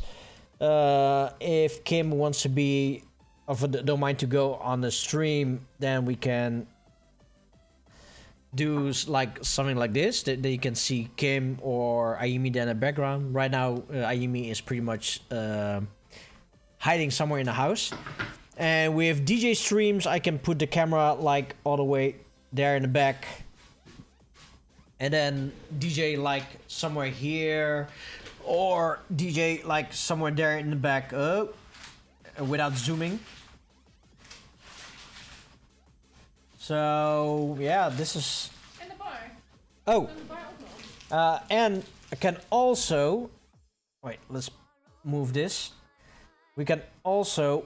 If Kim wants to be don't mind to go on the stream, then we can do like something like this, that you can see Kim or Ayumi then in the background. Right now Ayumi is pretty much hiding somewhere in the house. And with DJ streams, I can put the camera like all the way there in the back, and then DJ like somewhere here, or DJ like somewhere there in the back, without zooming. So yeah, this is. And the bar. Oh. And the bar ook nog. And I can also. Wait, let's move this. We can also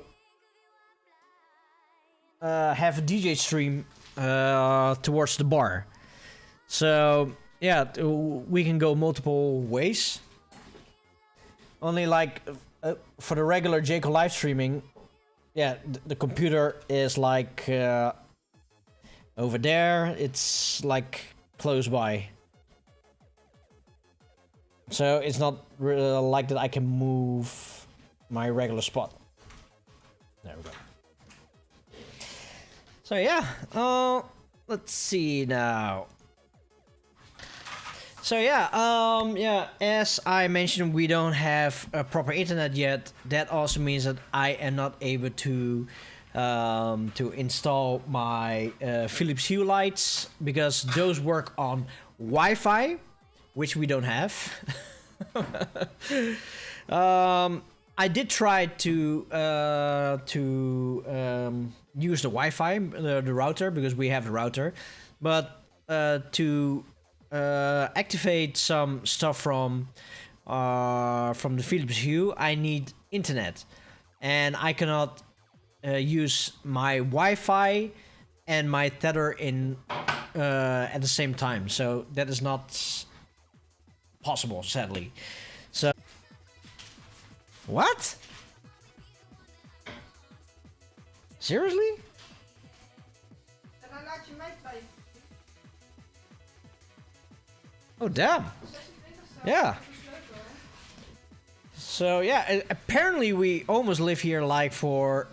have a DJ stream towards the bar. So yeah, we can go multiple ways. Only like for the regular Jaco live streaming, yeah, the computer is like over there. It's like close by. So it's not like that I can move my regular spot. There we go. So yeah, let's see now. So yeah, as I mentioned, we don't have a proper internet yet. That also means that I am not able to install my Philips Hue lights, because those work on Wi-Fi, which we don't have. I did try to use the Wi-Fi, the router, because we have the router, but to activate some stuff from the Philips Hue, I need internet, and I cannot use my Wi-Fi and my tether in at the same time. So that is not possible, sadly. So what? Seriously? Oh damn. Yeah. So yeah, apparently we almost live here like for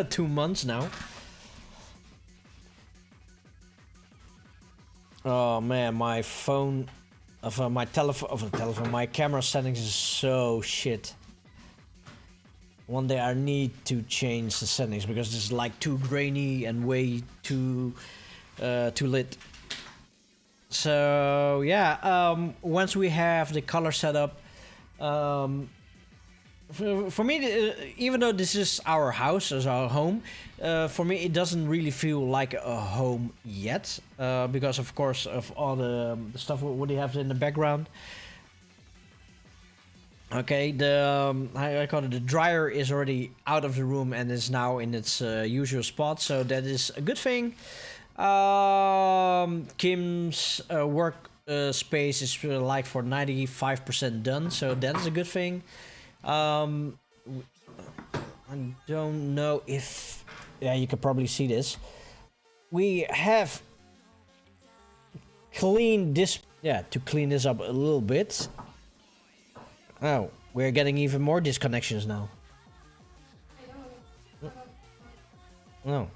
2 months now. Oh man, my phone, my telephone, my camera settings is so shit. One day I need to change the settings because it's like too grainy and way too lit. So yeah, once we have the color set up, for me, even though this is our house, as our home, for me it doesn't really feel like a home yet, because of course of all the stuff what you have in the background. Okay, I call it, the dryer is already out of the room and is now in its usual spot, so that is a good thing. Kim's work space is like for 95% done, so that is a good thing. I don't know if, yeah, you can probably see this. We have cleaned this, yeah, to clean this up a little bit. Oh, we're getting even more disconnections now. Oh.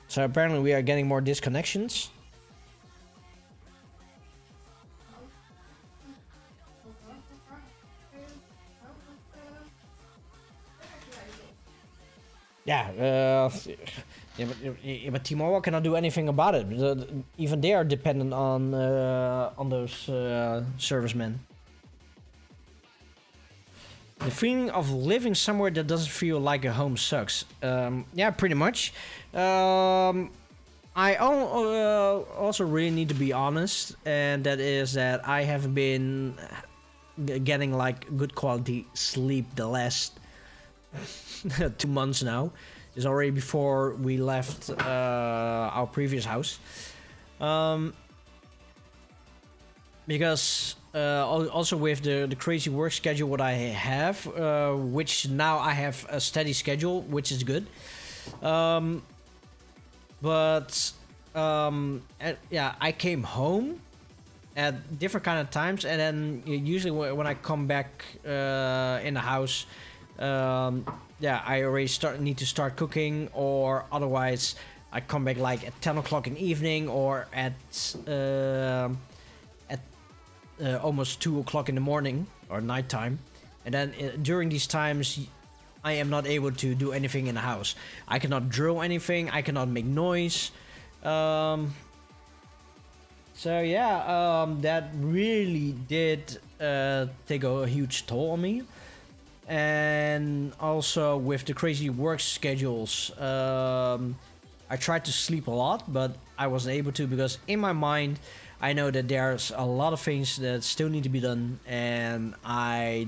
So apparently we are getting more disconnections. Yeah, but T-Mobile cannot do anything about it. Even they are dependent on those servicemen. The feeling of living somewhere that doesn't feel like a home sucks. Yeah, pretty much. Also really need to be honest, and that is that I have been getting like good quality sleep the last 2 months now. It's already before we left our previous house. Because also with the crazy work schedule what I have, which now I have a steady schedule, which is good. Yeah, I came home at different kind of times, and then usually when I come back in the house, yeah, I already need to start cooking, or otherwise I come back like at 10 o'clock in the evening, or at almost 2 o'clock in the morning or nighttime, and then during these times I am not able to do anything in the house. I cannot drill anything, I cannot make noise. So yeah, that really did take a huge toll on me. And also with the crazy work schedules, I tried to sleep a lot, but I wasn't able to, because in my mind I know that there's a lot of things that still need to be done, and I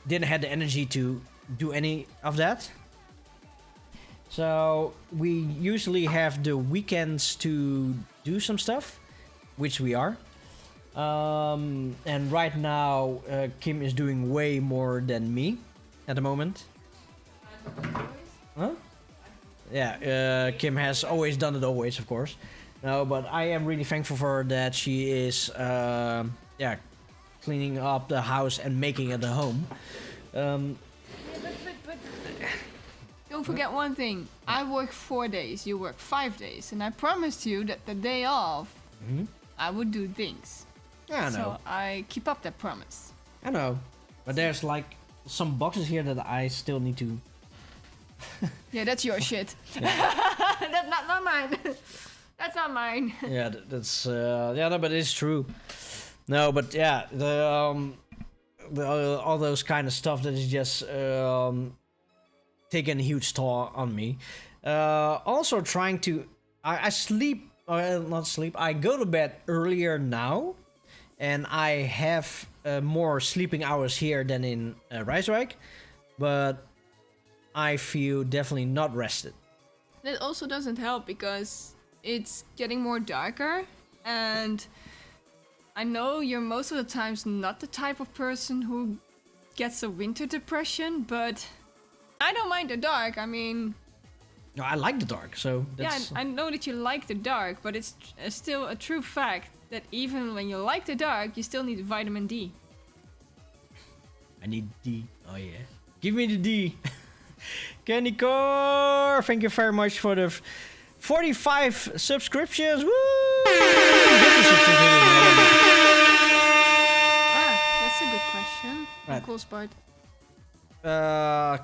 didn't have the energy to do any of that. So we usually have the weekends to do some stuff, which we are. And right now Kim is doing way more than me at the moment. Huh? Yeah, Kim has always done it always, of course. No, but I am really thankful for her that she is yeah, cleaning up the house and making it a home. But don't forget one thing. I work 4 days, you work 5 days, and I promised you that the day off I would do things. Yeah, I know. So I keep up that promise. I know. But there's like some boxes here that I still need to... Yeah, that's your shit. That's not mine. That's not mine. Yeah, that's yeah, no, but it's true. No, but yeah, the all those kind of stuff that is just taking a huge toll on me. Also trying to, I sleep, not sleep. I go to bed earlier now, and I have more sleeping hours here than in Rijswijk, but I feel definitely not rested. That also doesn't help because it's getting more darker, and I know you're most of the times not the type of person who gets a winter depression, but I don't mind the dark. I mean... No, I like the dark, so that's... Yeah, I know that you like the dark, but it's still a true fact that even when you like the dark, you still need vitamin D. I need D. Oh yeah. Give me the D. Candy Core! Thank you very much for the 45 subscriptions. Woo! That's a good question. Right. Coolspart.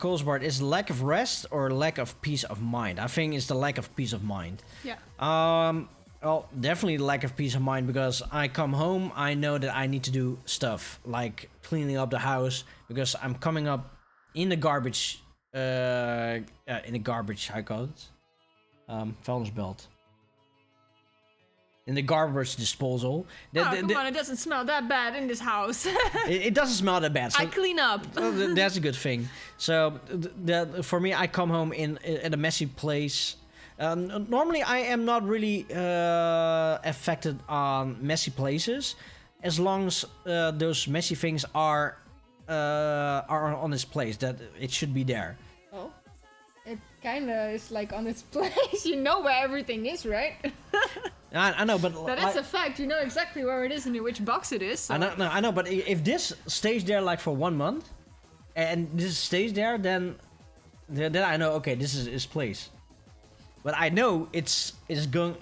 Coolspart, is lack of rest or lack of peace of mind? I think it's the lack of peace of mind. Yeah. Well, definitely lack of peace of mind, because I come home, I know that I need to do stuff like cleaning up the house, because I'm coming up in the garbage. In the garbage, I call it. Vuilnisbelt. In the garbage disposal. Come on, it doesn't smell that bad in this house. It doesn't smell that bad. So I clean up. that's a good thing. So for me, I come home in a messy place. Normally, I am not really affected on messy places, as long as those messy things are on its place, that it should be there. Oh, it kind of is like on its place. You know where everything is, right? I know, but that is a fact. You know exactly where it is and in which box it is. So. I know, but if this stays there like for 1 month, and this stays there, then I know, okay, this is its place. But I know it's going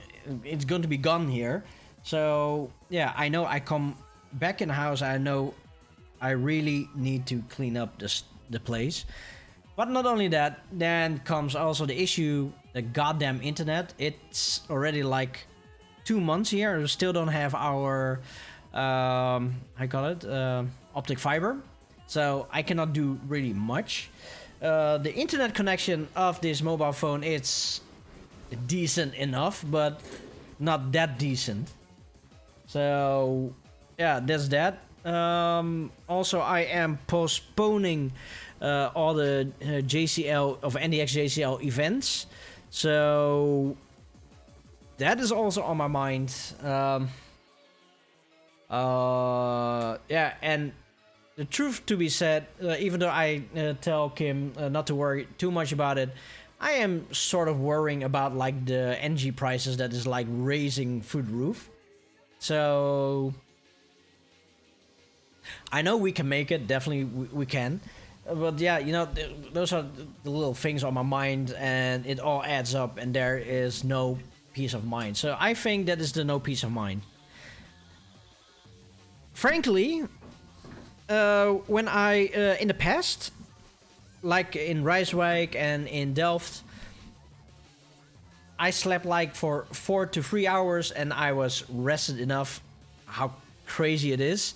to be gone here. So yeah, I know I come back in the house. I know I really need to clean up the place. But not only that, then comes also the issue, the goddamn internet. It's already like 2 months here. We still don't have our, I call it, optic fiber. so I cannot do really much. The internet connection of this mobile phone is decent enough, but not that decent. So yeah, that's that. Also, I am postponing all the JCL of NDX JCL events, so that is also on my mind. Yeah, and the truth to be said, even though I tell Kim not to worry too much about it, I am sort of worrying about like the energy prices that is like raising through the roof. So I know we can make it, definitely we can. But yeah, you know, those are the little things on my mind, and it all adds up, and there is no peace of mind. So I think that is the no peace of mind. Frankly, when I in the past, like in Rijswijk and in Delft, I slept like for 4 to 3 hours and I was rested enough. How crazy it is.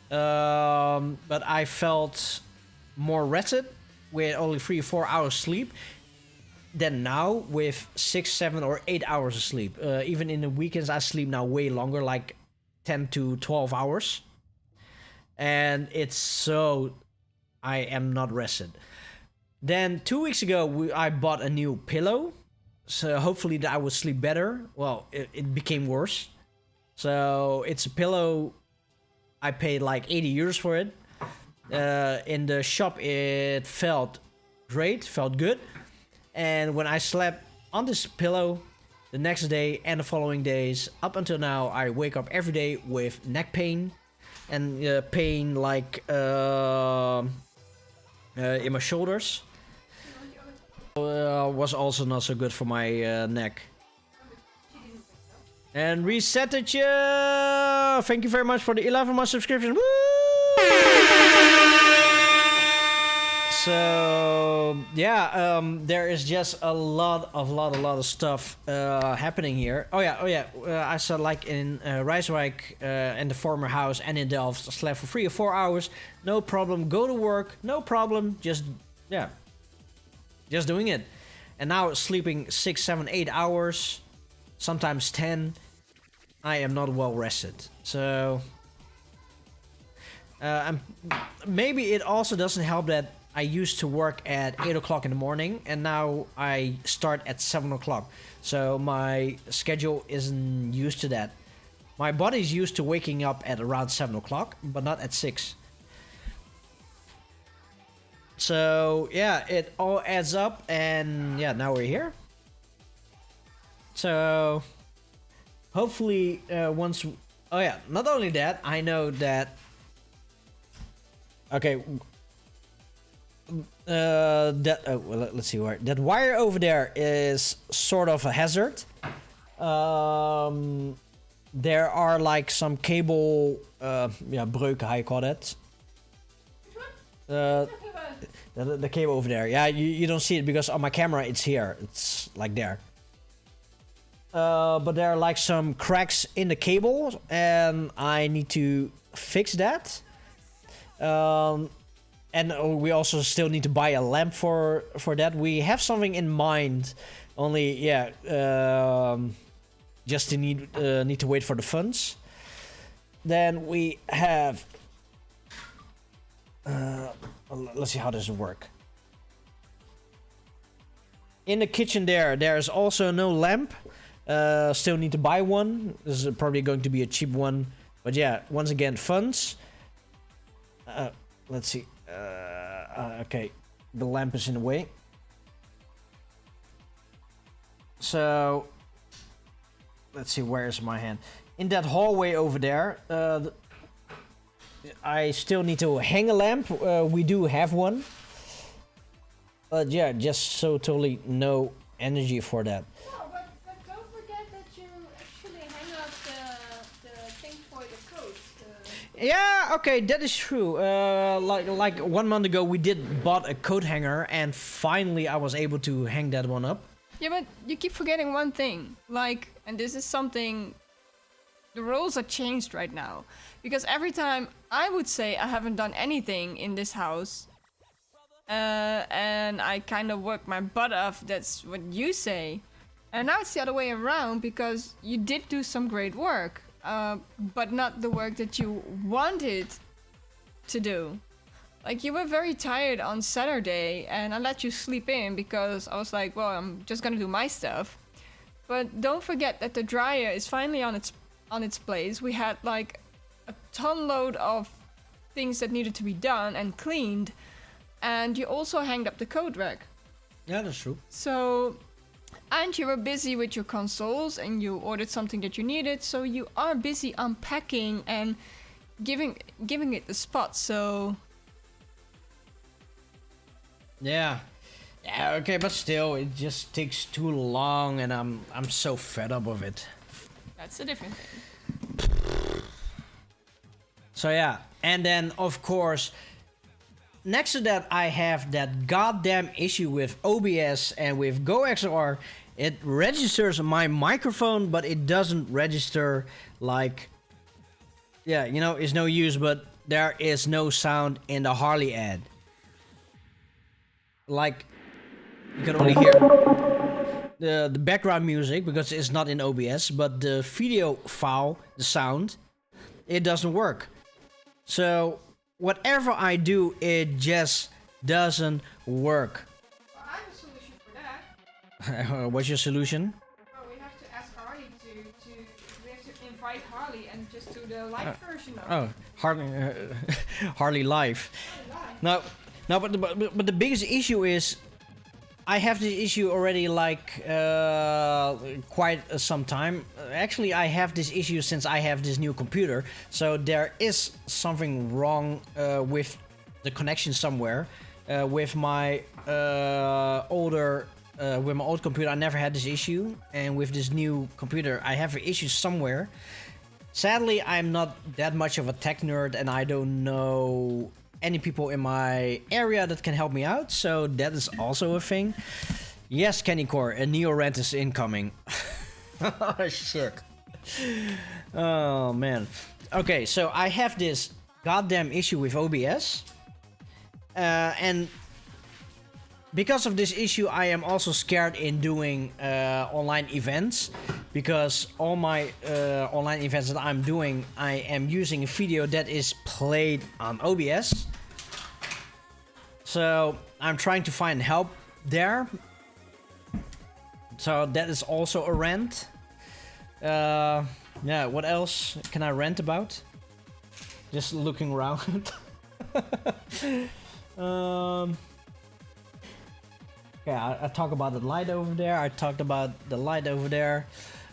But I felt more rested with only 3 or 4 hours sleep than now with 6, 7 or 8 hours of sleep. Even in the weekends I sleep now way longer, like 10 to 12 hours. And it's so... I am not rested. Then 2 weeks ago I bought a new pillow. So hopefully that I would sleep better. Well, it became worse. So it's a pillow. I paid like 80 euros for it. In the shop it felt great, felt good. And when I slept on this pillow, the next day and the following days, up until now, I wake up every day with neck pain. And pain like in my shoulders. Was also not so good for my neck. And reset it, yeah! Thank you very much for the 11-month subscription. Woo! So yeah, there is just a lot of stuff happening here. Oh yeah. I saw like in Rijswijk and the former house and in Delft, I slept for 3 or 4 hours. No problem. Go to work. No problem. Just doing it. And now sleeping 6, 7, 8 hours, sometimes 10. I am not well rested. So maybe it also doesn't help that I used to work at 8 o'clock in the morning and now I start at 7 o'clock. So my schedule isn't used to that. My body's used to waking up at around 7 o'clock, but not at 6. So yeah, it all adds up, and yeah, now we're here. So hopefully once... Oh yeah, not only that, I know that... Okay... well, let's see where... That wire over there is sort of a hazard. There are like some cable... breuken, how you call it. The cable over there. Yeah, you don't see it because on my camera it's here. It's like there. But there are like some cracks in the cable and I need to fix that. And we also still need to buy a lamp for that. We have something in mind. Only, yeah, just to need to wait for the funds. Then we have... let's see how does it work. In the kitchen there's also no lamp. Still need to buy one. This is probably going to be a cheap one. But yeah, once again, funds. Let's see. Okay, the lamp is in the way. So, let's see, where is my hand? In that hallway over there, I still need to hang a lamp. We do have one. But yeah, just so totally no energy for that. Oh, but don't forget that you actually hang up the thing for the coat. Yeah, okay, that is true. Like 1 month ago, we did bought a coat hanger, and finally I was able to hang that one up. Yeah, but you keep forgetting one thing. Like, and this is something the rules are changed right now. Because every time I would say I haven't done anything in this house, and I kind of work my butt off, that's what you say. And now it's the other way around, because you did do some great work, but not the work that you wanted to do. Like, you were very tired on Saturday, and I let you sleep in because I was like, well, I'm just gonna do my stuff. But don't forget that the dryer is finally on its place. We had like a ton load of things that needed to be done and cleaned, and you also hanged up the coat rack. Yeah, that's true. So, and you were busy with your consoles, and you ordered something that you needed, so you are busy unpacking and giving it the spot. So Yeah, okay, but still, it just takes too long, and I'm so fed up of it. that's a different thing. So yeah, and then of course, next to that, I have that goddamn issue with OBS and with GoXLR. It registers my microphone, but it doesn't register like, yeah, you know, it's no use, but there is no sound in the Harley ad. Like, you can only hear the background music because it's not in OBS, but the video file, the sound, it doesn't work. So whatever I do, it just doesn't work. Well, I have a solution for that. What's your solution? Well, we have to ask Harley we have to invite Harley and just do the live version of it. Oh, Harley Live. No, but the biggest issue is I have this issue already like quite some time. Actually, I have this issue since I have this new computer. So there is something wrong with the connection somewhere. With my old computer, I never had this issue, and with this new computer, I have an issue somewhere. Sadly, I'm not that much of a tech nerd, and I don't know any people in my area that can help me out, so that is also a thing. Yes, Kenny Core, a Neo rant is incoming. Oh shit. Oh man. Okay, so I have this goddamn issue with OBS, and because of this issue, I am also scared in doing online events, because all my online events that I'm doing, I am using a video that is played on OBS. So I'm trying to find help there. So that is also a rant. Yeah, what else can I rant about? Just looking around. Yeah, I talk about the light over there. I talked about the light over there.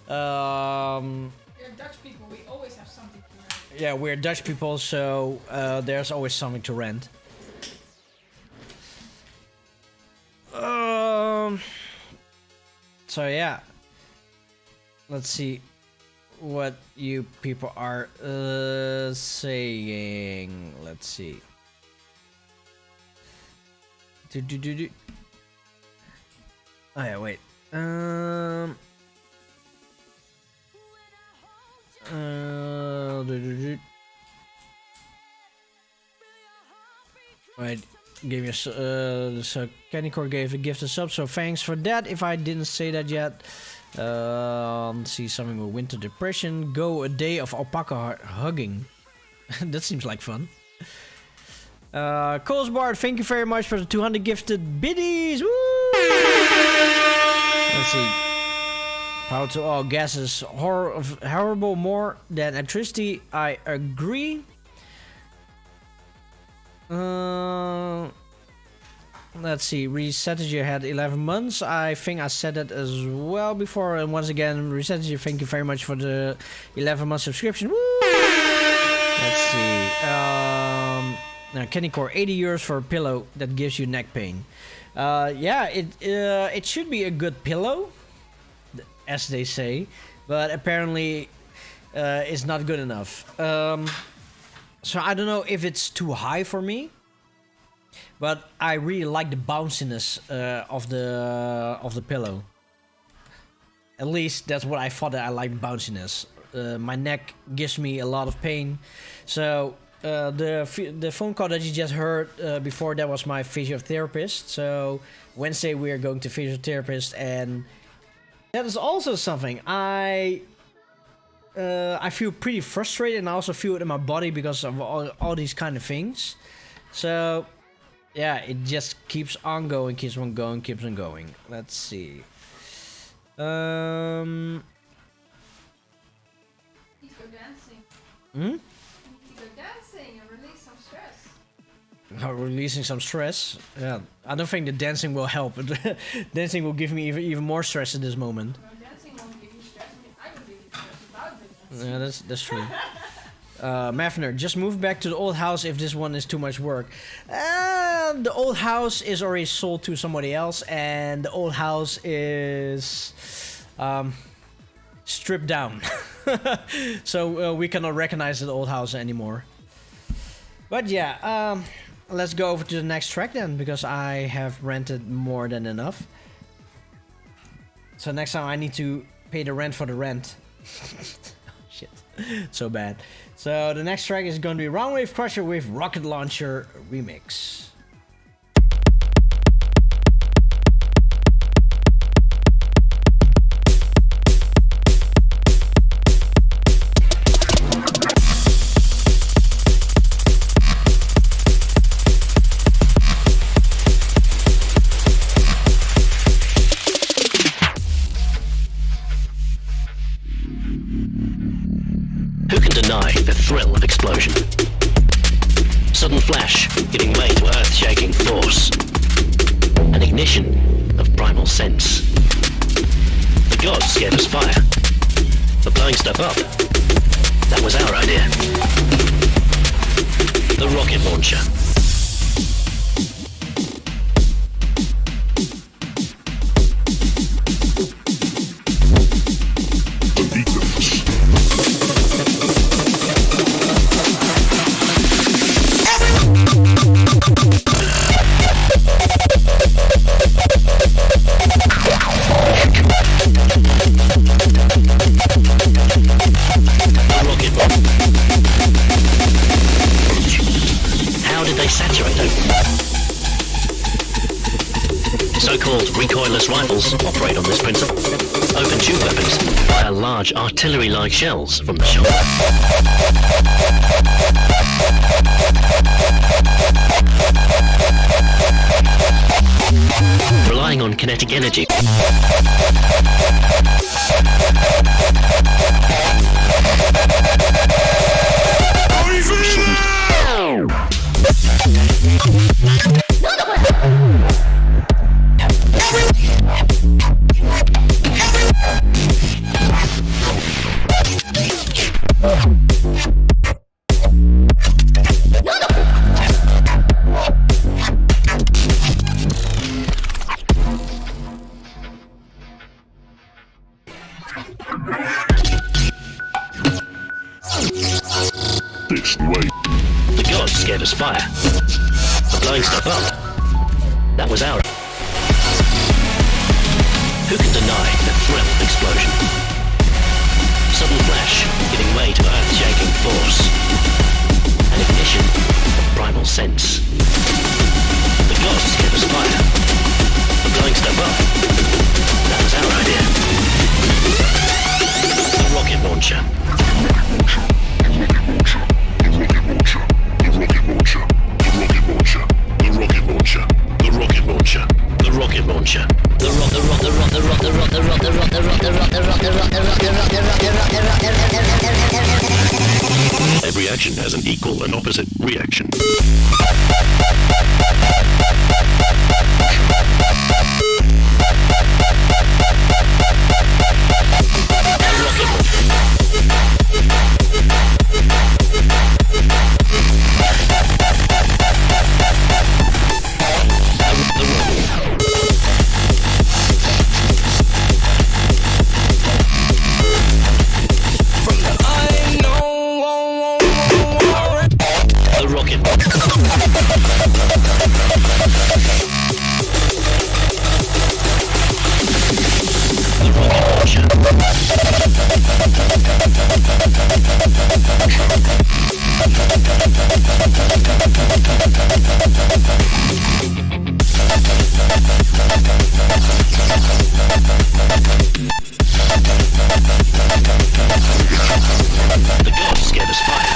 We're Dutch people, we always have something to rant. Yeah, we're Dutch people, so there's always something to rant. So yeah, let's see what you people are saying. Let's see. Oh yeah, wait. Right, gave me a so Kenny Core gave a gift a sub, so thanks for that. If I didn't say that yet, let's see, something with winter depression. Go a day of alpaca hugging. That seems like fun. Colesbard, thank you very much for the 200 gifted biddies. Woo! Let's see. Power to all gases horrible more than electricity. I agree. Let's see. Resetted had 11 months. I think I said that as well before. And once again, Resetted, thank you very much for the 11-month subscription. Woo! Let's see. Now, Kenny Core, 80 euros for a pillow that gives you neck pain. Yeah, it should be a good pillow, as they say, but apparently it's not good enough. So I don't know if it's too high for me, but I really like the bounciness of the pillow. At least that's what I thought, that I like bounciness. my neck gives me a lot of pain. So the phone call that you just heard before, that was my physiotherapist. So Wednesday we are going to physiotherapist, and that is also something I feel pretty frustrated, and I also feel it in my body because of all these kind of things. So yeah, it just keeps on going, keeps on going, keeps on going. Let's see. Need to go dancing. Hmm? Need to go dancing and release some stress. Releasing some stress. Yeah, I don't think the dancing will help. Dancing will give me even more stress at this moment. Well, dancing won't give you stress. I mean, I would be stressed about dancing. Yeah, that's true. Mavner, just move back to the old house if this one is too much work. The old house is already sold to somebody else, and the old house is stripped down. So we cannot recognize the old house anymore. But yeah, let's go over to the next track then, because I have rented more than enough. So next time I need to pay the rent for the rent. Shit, so bad. So the next track is going to be Roundwave Crusher with Rocket Launcher Remix. Who can deny the thrill of explosion? Sudden flash, giving way to earth-shaking force. An ignition of primal sense. The gods gave us fire. But blowing stuff up, that was our idea. The rocket launcher. So-called recoilless rifles operate on this principle. Open tube weapons fire large artillery-like shells from the shoulder. Relying on kinetic energy. The gods gave us fire. For blowing stuff up, that was our... Who can deny the thrill of explosion? Sudden flash, giving way to earth-shaking force. An ignition of primal sense. The gods gave us fire. For blowing stuff up, that was our idea. The rocket launcher. Every action has an equal and opposite reaction. The rocket. The gods gave us fire.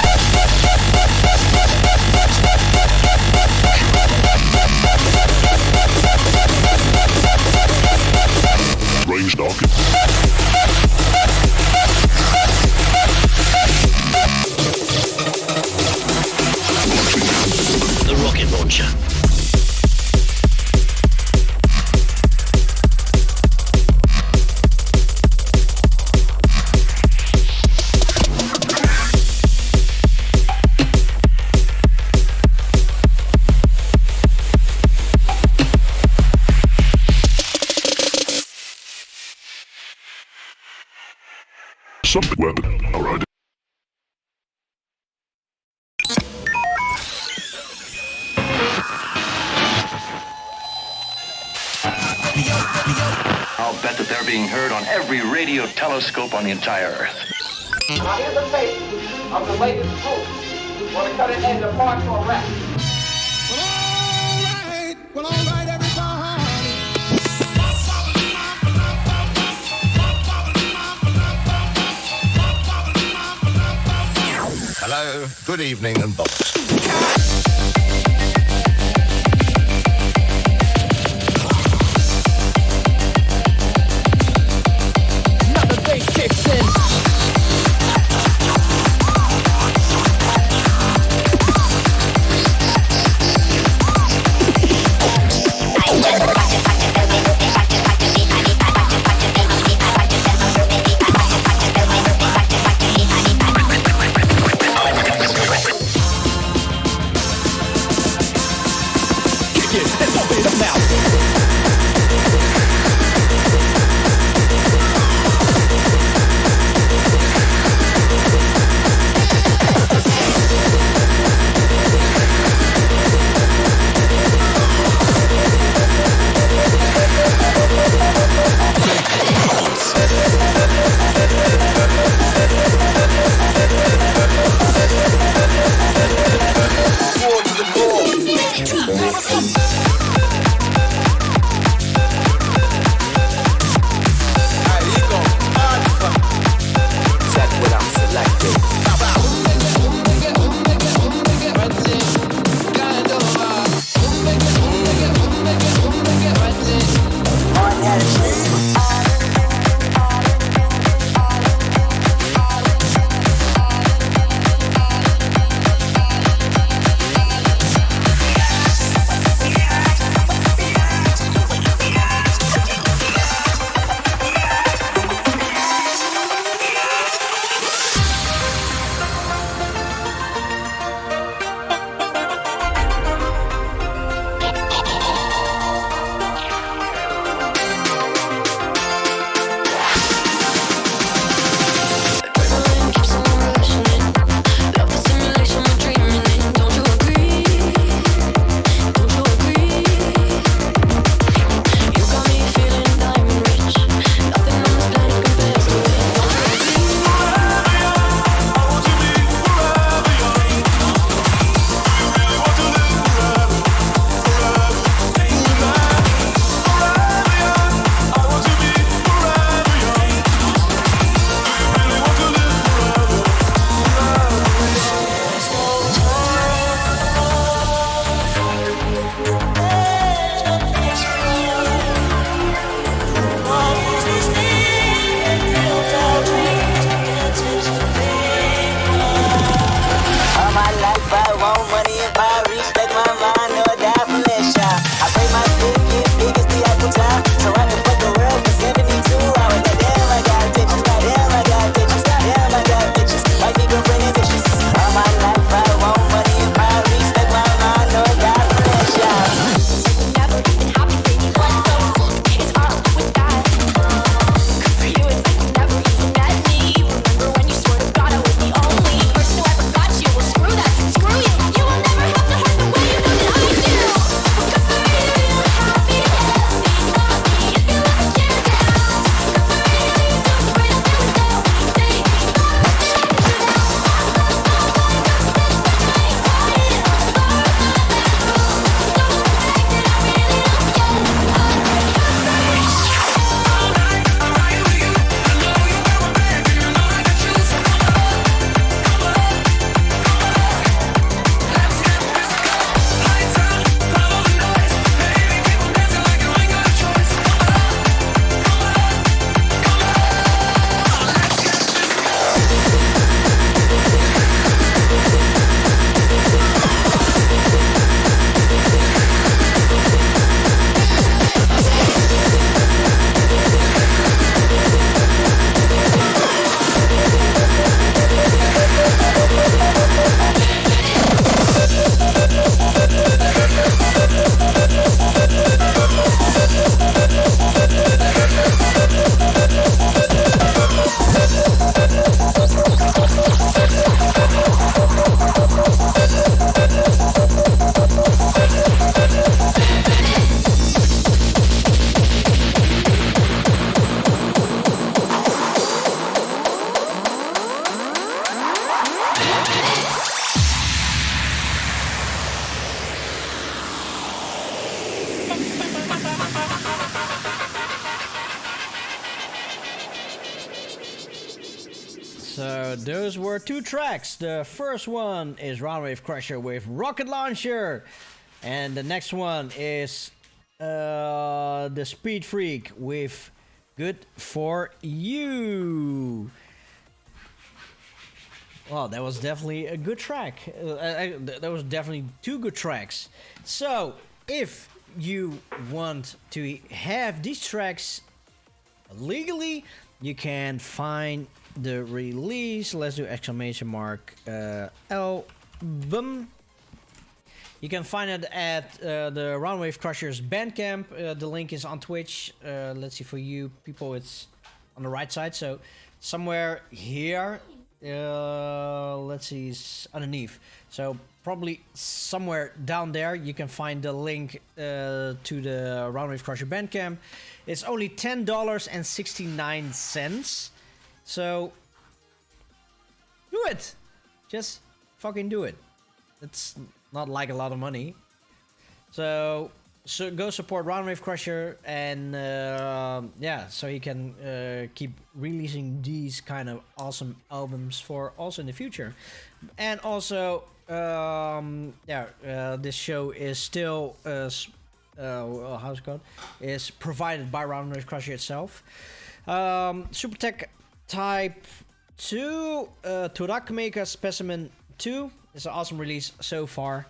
Range darkened. The rocket launcher. Some weapon. Alright. I'll bet that they're being heard on every radio telescope on the entire Earth. Now here's a tape of the latest post. Want to cut it into parts or rap? Well, all right, everybody. Hello, good evening and box. Another bass kicks in. So those were 2 tracks. The first one is Roundwave Crusher with Rocket Launcher, and the next one is the Speed Freak with Good For You. Well, that was definitely a good track. That was definitely 2 good tracks. So if you want to have these tracks legally, you can find the release. Let's do exclamation mark album. You can find it at the Roundwave Crushers Bandcamp. The link is on Twitch. Let's see, for you people, it's on the right side. So somewhere here, let's see, it's underneath. So probably somewhere down there, you can find the link to the Roundwave Crusher Bandcamp. It's only $10.69. So do it. Just fucking do it. It's not like a lot of money. So go support Roundwave Crusher, and yeah, so you can keep releasing these kind of awesome albums for also in the future. And also, this show is still how's it called? Is provided by Roundwave Crusher itself. Super Tech-TYPE II, Turac Maker Specimen 2 is an awesome release so far.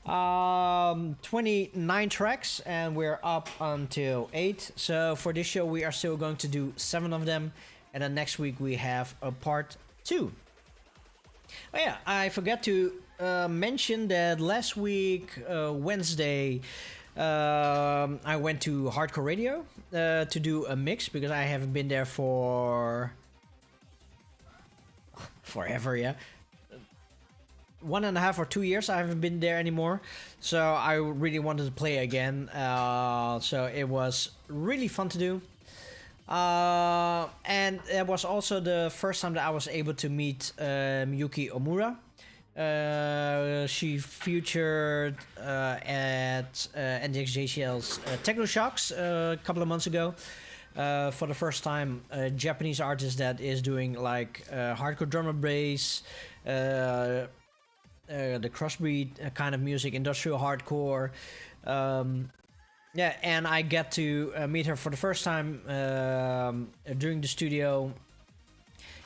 29 tracks, and we're up until 8. So for this show, we are still going to do 7 of them, and then next week we have a part 2. Oh yeah, I forgot to mention that last week, Wednesday, I went to Hardcore Radio to do a mix, because I haven't been there for forever, yeah. 1.5 or 2 years I haven't been there anymore, so I really wanted to play again. So it was really fun to do, and it was also the first time that I was able to meet Miyuki Omura. She featured at NDXJCL's Techno Shocks a couple of months ago. For the first time, a Japanese artist that is doing like hardcore drum and bass, the crossbreed kind of music, industrial hardcore. Yeah, and I get to meet her for the first time during the studio.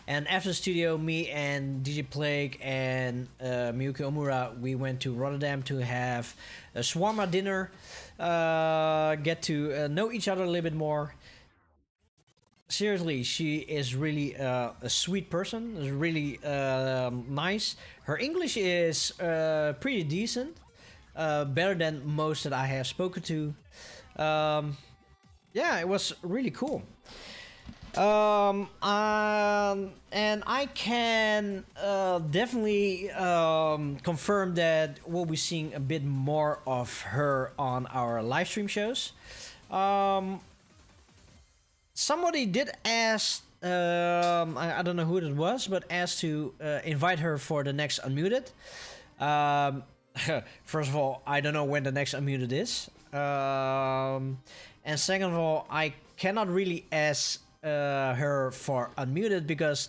And after the studio, me and DJ Plague and Miyuki Omura, we went to Rotterdam to have a shawarma dinner, get to know each other a little bit more. Seriously, she is really a sweet person. Is really nice. Her English is pretty decent, better than most that I have spoken to. Yeah, it was really cool. And I can definitely confirm that we'll be seeing a bit more of her on our live stream shows. Somebody did ask, I don't know who it was, but asked to invite her for the next Unmuted. First of all, I don't know when the next Unmuted is. And second of all, I cannot really ask her for Unmuted because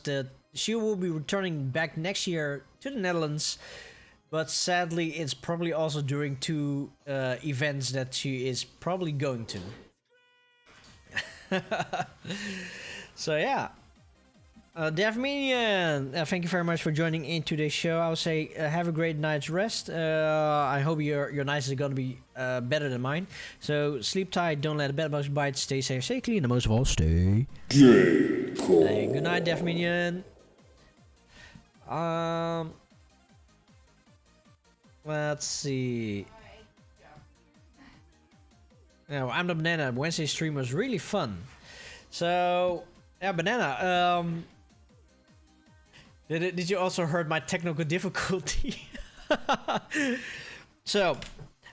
she will be returning back next year to the Netherlands. But sadly, it's probably also during 2 events that she is probably going to. So yeah, Devminion, thank you very much for joining in today's show. I would say have a great night's rest. I hope your night is gonna be better than mine. So sleep tight, don't let a bed bugs bite, stay safe, stay clean, and most of all, stay cool. Hey, good night, Devminion. Let's see. Yeah, I'm the Banana. Wednesday stream was really fun. So, yeah, Banana. Did you also heard my technical difficulty? So,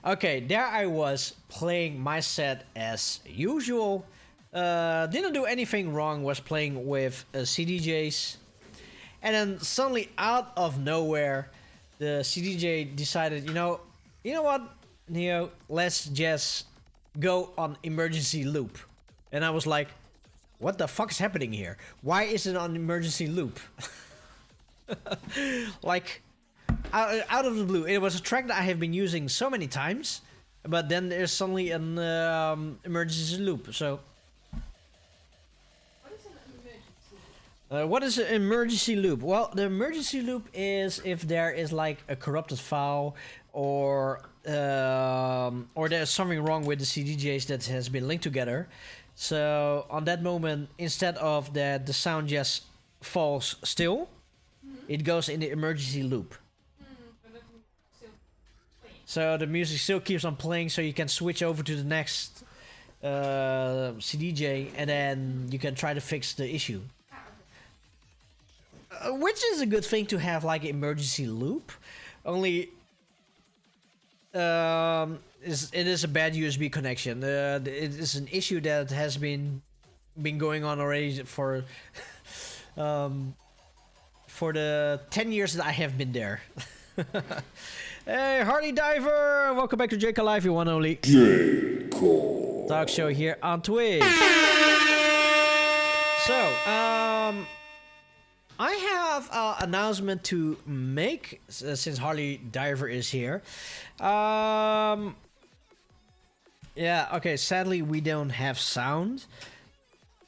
okay, there I was playing my set as usual. Didn't do anything wrong. Was playing with CDJs, and then suddenly, out of nowhere, the CDJ decided, you know what, Neo, let's just go on emergency loop. And I was like, what the fuck is happening here? Why is it on emergency loop? Like, out of the blue. It was a track that I have been using so many times, but then there's suddenly an emergency loop. So, what is an emergency loop? Well, the emergency loop is if there is like a corrupted file, or there's something wrong with the CDJs that has been linked together. So on that moment, instead of that the sound just falls still, it goes in the emergency loop. So the music still keeps on playing, so you can switch over to the next CDJ, and then you can try to fix the issue. Which is a good thing to have, like an emergency loop. Only it is a bad USB connection. It is an issue that has been going on already for the 10 years that I have been there. Hey, Harley Diver! Welcome back to JK Live, your one only talk show here on Twitch. So, I have an announcement to make since Harley Diver is here. Yeah, okay, sadly we don't have sound.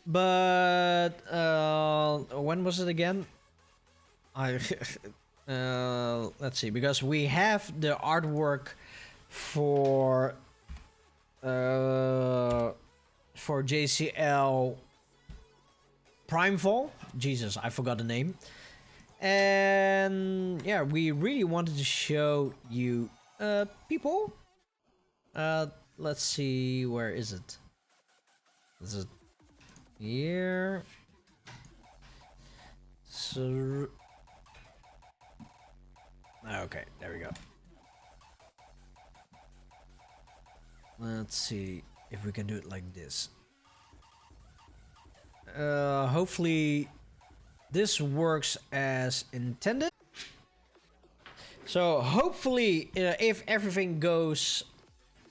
But, when was it again? Let's see, because we have the artwork for JCL Primefall. Jesus, I forgot the name. And yeah, we really wanted to show you people. Let's see, where is it? Is it here? So okay, there we go. Let's see if we can do it like this. Hopefully this works as intended. So hopefully if everything goes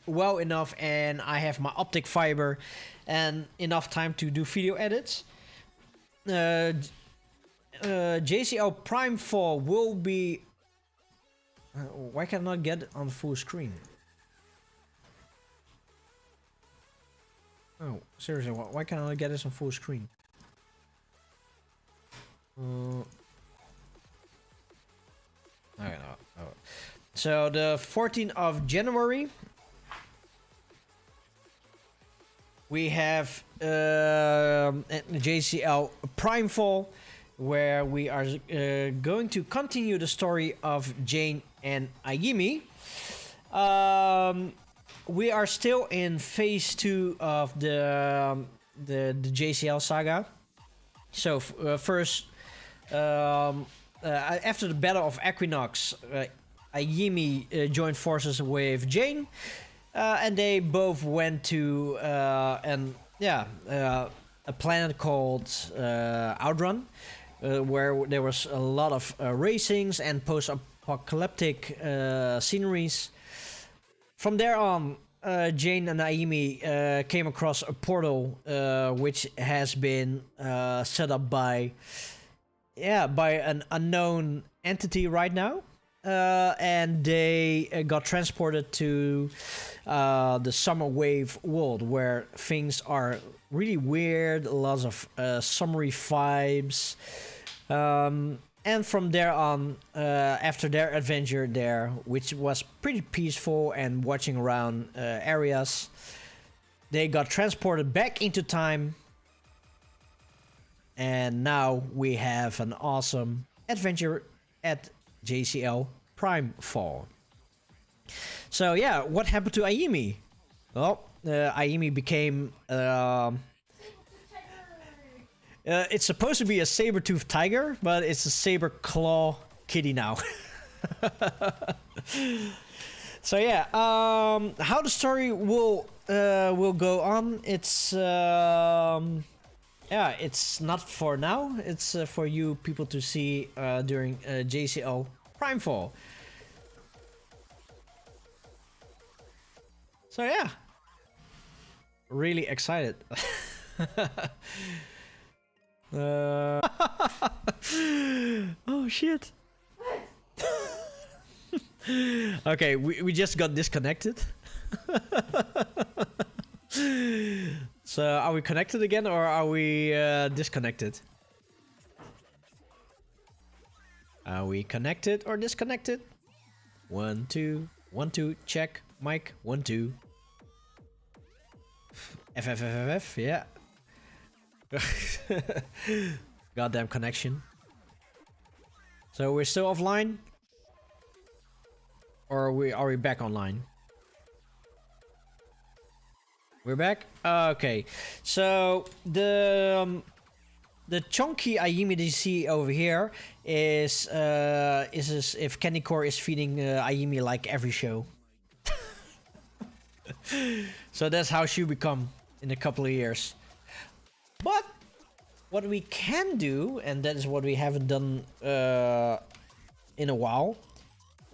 well enough and I have my optic fiber and enough time to do video edits, JCL Primefall will be... why can I not get it on full screen? Oh, seriously, why can't I get this on full screen? Okay, no. So the 14th of January, we have JCL Primefall, where we are going to continue the story of Jane and Ayumi. We are still in phase 2 of the JCL saga. So first, after the Battle of Equinox, Ayumi joined forces with Jane, and they both went to a planet called Outrun, where there was a lot of racings and post-apocalyptic sceneries. From there on, Jane and Ayumi came across a portal which has been set up by an unknown entity right now, and they got transported to the summer wave world, where things are really weird, lots of summery vibes. And from there on, after their adventure there, which was pretty peaceful and watching around areas, they got transported back into time. And now we have an awesome adventure at JCL Primefall. So yeah, what happened to Ayumi? Well, Ayumi became... it's supposed to be a saber-toothed tiger, but it's a saber-claw kitty now. So yeah, how the story will go on, it's it's not for now. It's for you people to see during JCL Primefall. So yeah, really excited. Oh Oh shit. Okay, we just got disconnected. So are we connected again or are we disconnected? Are we connected or disconnected? 1 2 1 2 check mic 1 2. F, yeah. Goddamn connection. So we're still offline? Or are we back online? We're back? Okay. So the chunky Ayimi that you see over here is as if Candy Core is feeding Ayimi like every show. So that's how she become in a couple of years. But what we can do, and that is what we haven't done in a while,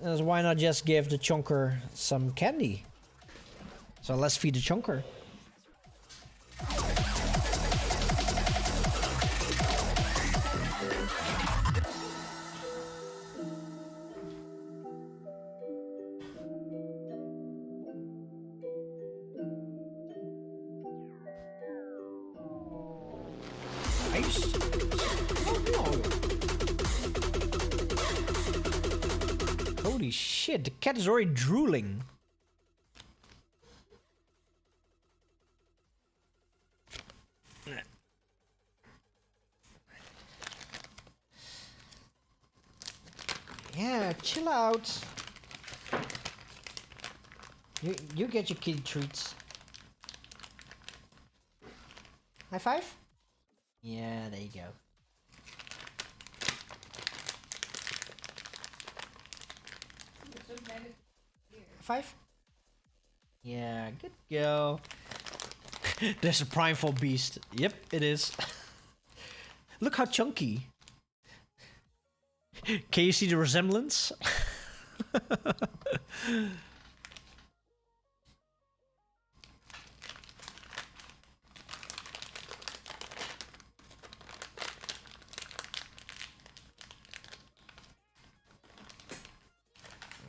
is why not just give the chunker some candy? So let's feed the chunker. Nice. Oh no. Holy shit, the cat is already drooling. Yeah, chill out. You get your kitty treats. High five? Yeah, there you go. Five? Yeah, good girl. There's a primeval beast. Yep, it is. Look how chunky. Can you see the resemblance?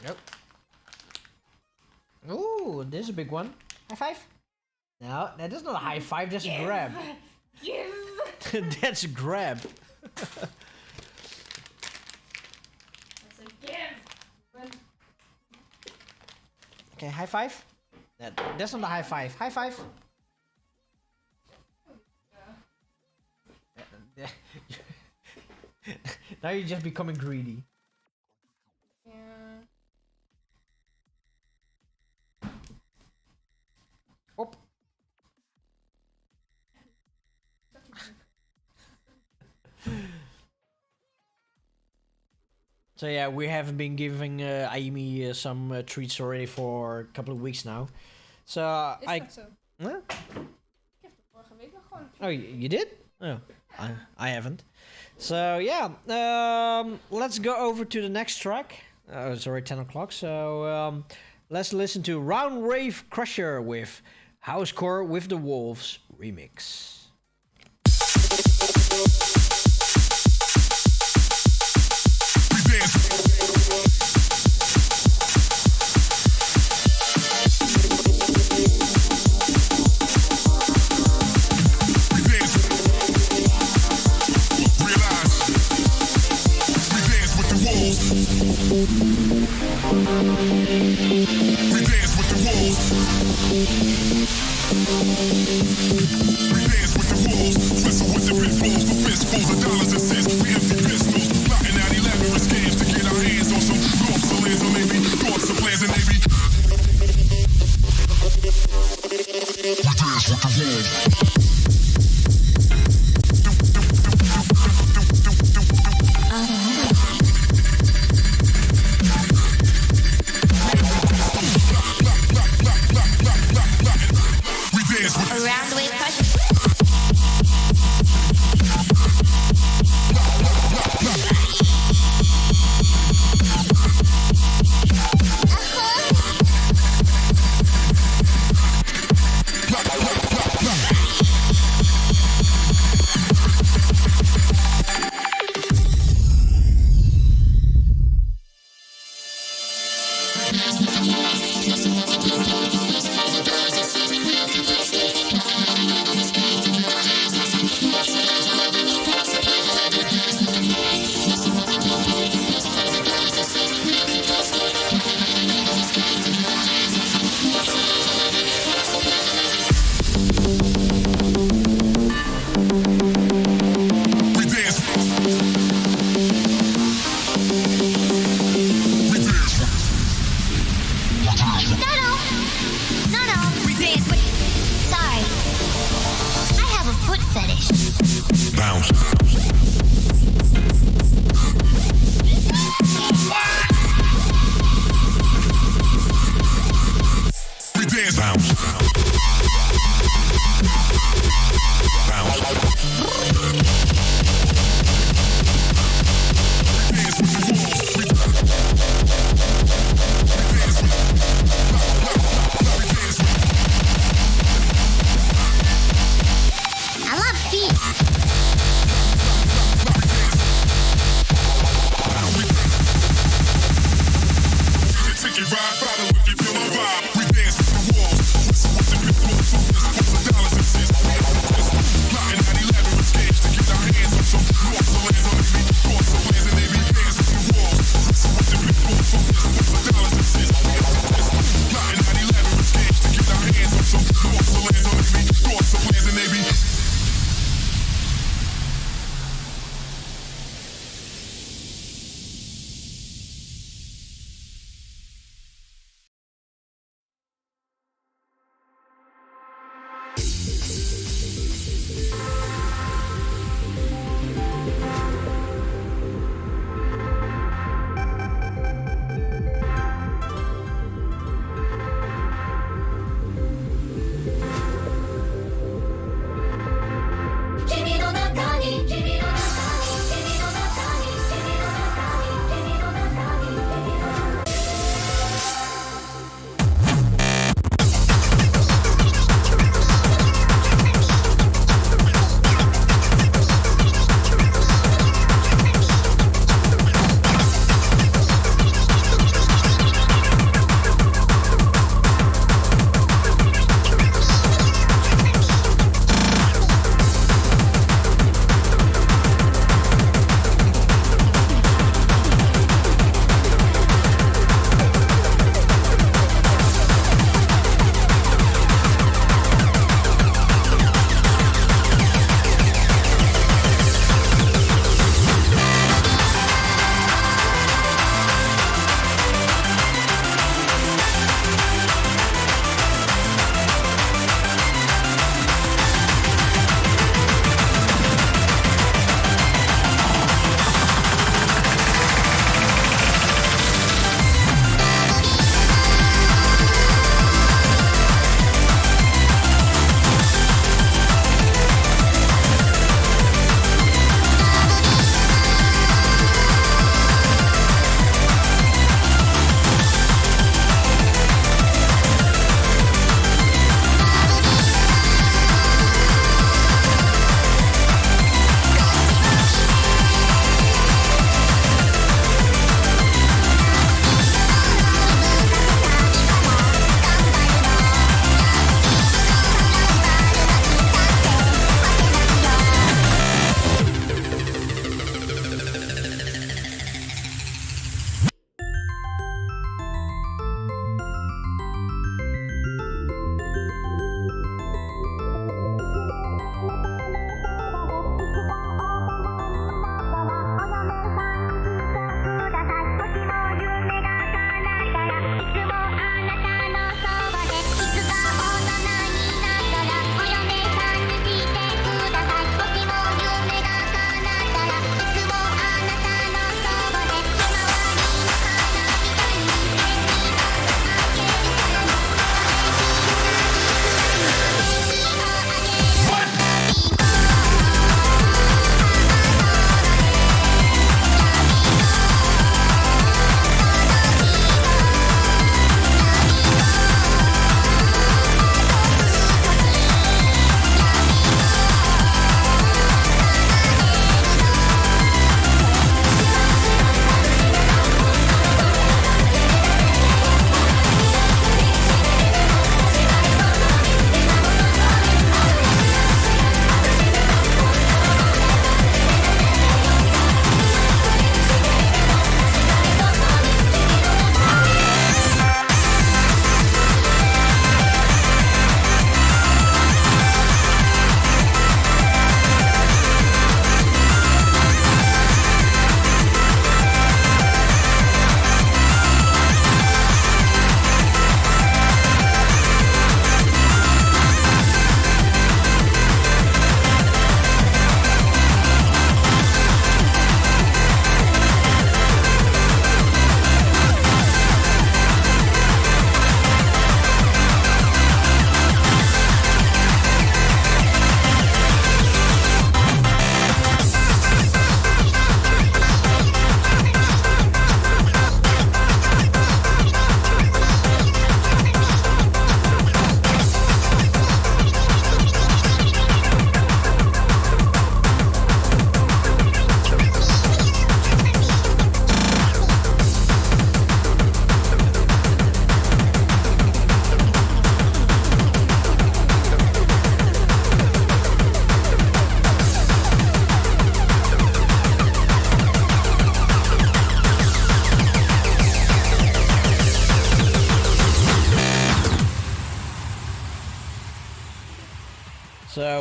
Nope. Ooh, this is a big one. High five? No, that is not a high five, that's a grab. Give! That's a grab. Okay, high five? That's not a high five. High five? Now you're just becoming greedy. Yeah. Op. So yeah, we have been giving Ayimi some treats already for a couple of weeks now. So Is dat zo? Huh? Ik heb er vorige week nog gewoon. Oh, you did? Oh, I haven't. So yeah, let's go over to the next track. It's already 10 o'clock, so let's listen to Round Wave Crusher with Housecore with the Wolves remix. We dance with the wolves. We dance with the wolves. Wrestle with the pit bulls, the fistfuls of dollars and cents. We empty pistols, plotting out elaborate scams to get our hands on some thoughts of lands or maybe thoughts of lands and maybe. We dance with the wolves.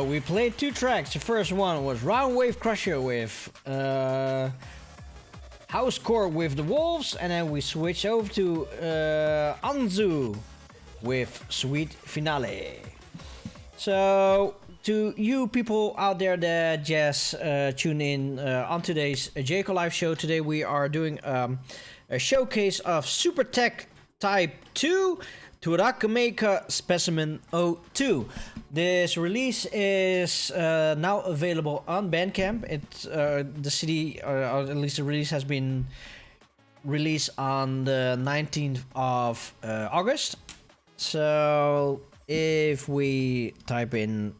So we played 2 tracks. The first one was Round Wave Crusher with Housecore with the Wolves, and then we switched over to Anzu with Sweet Finale. So to you people out there that just tune in on today's Jayco Live show, today we are doing a showcase of Super Tech-TYPE II Turaku Maker SPECIMEN-02. This release is now available on Bandcamp. The CD, or at least the release, has been released on the 19th of August. So if we type in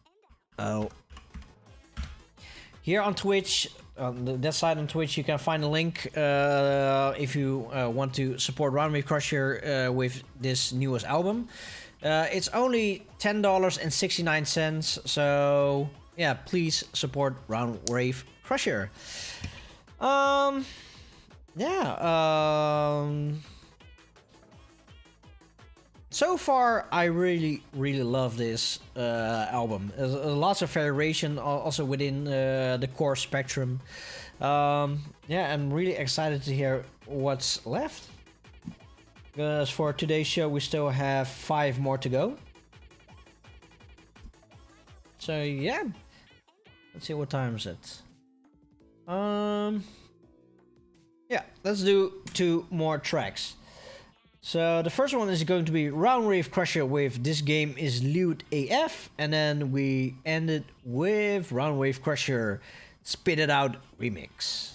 here on Twitch, on that side on Twitch, you can find a link if you want to support Roundwave Crusher with this newest album. It's only $10.69, so yeah, please support Roundwave Crusher. So far, I really love this album. There's lots of variation also within the core spectrum. I'm really excited to hear what's left. Because for today's show, we still have 5 more to go. So yeah, let's see what time is it. Yeah, let's do 2 more tracks. So the first one is going to be Roundwave Crusher with This Game Is Lewd AF, and then we ended with Roundwave Crusher Spit It Out Remix.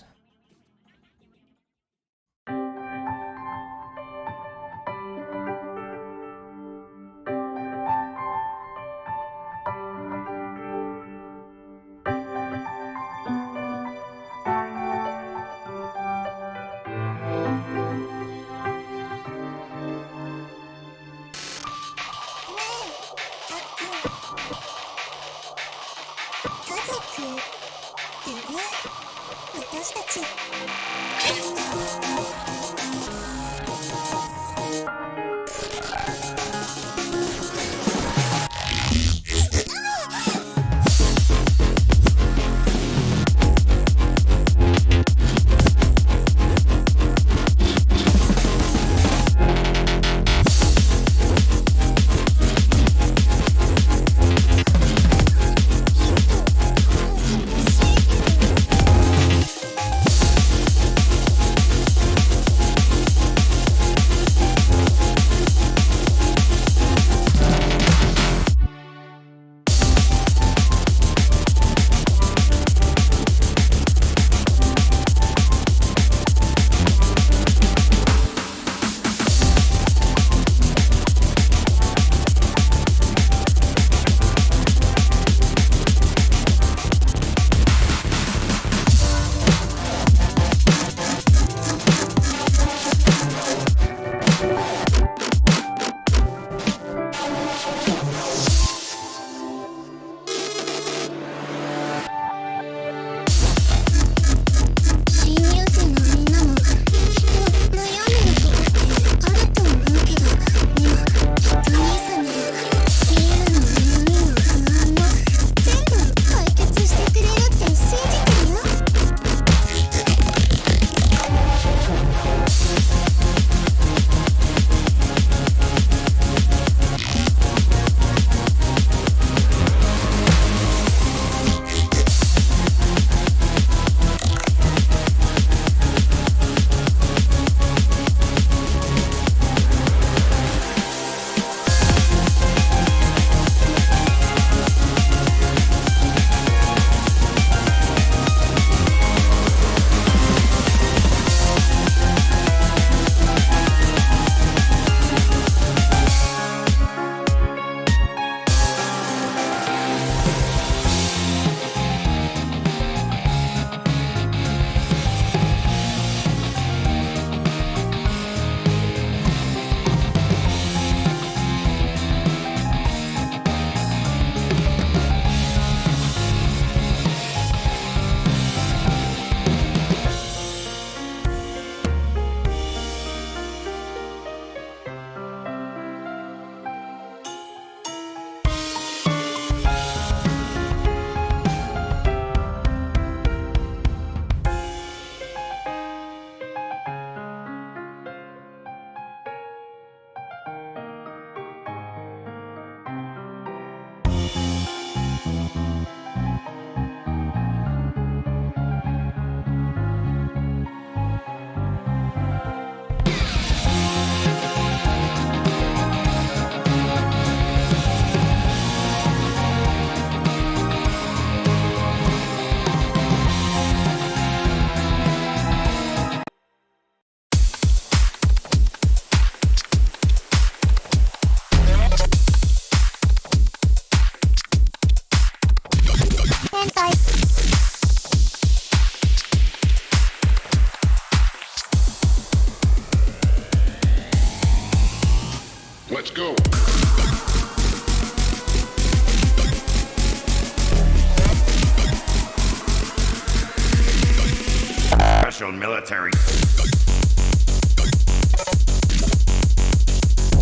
Special military.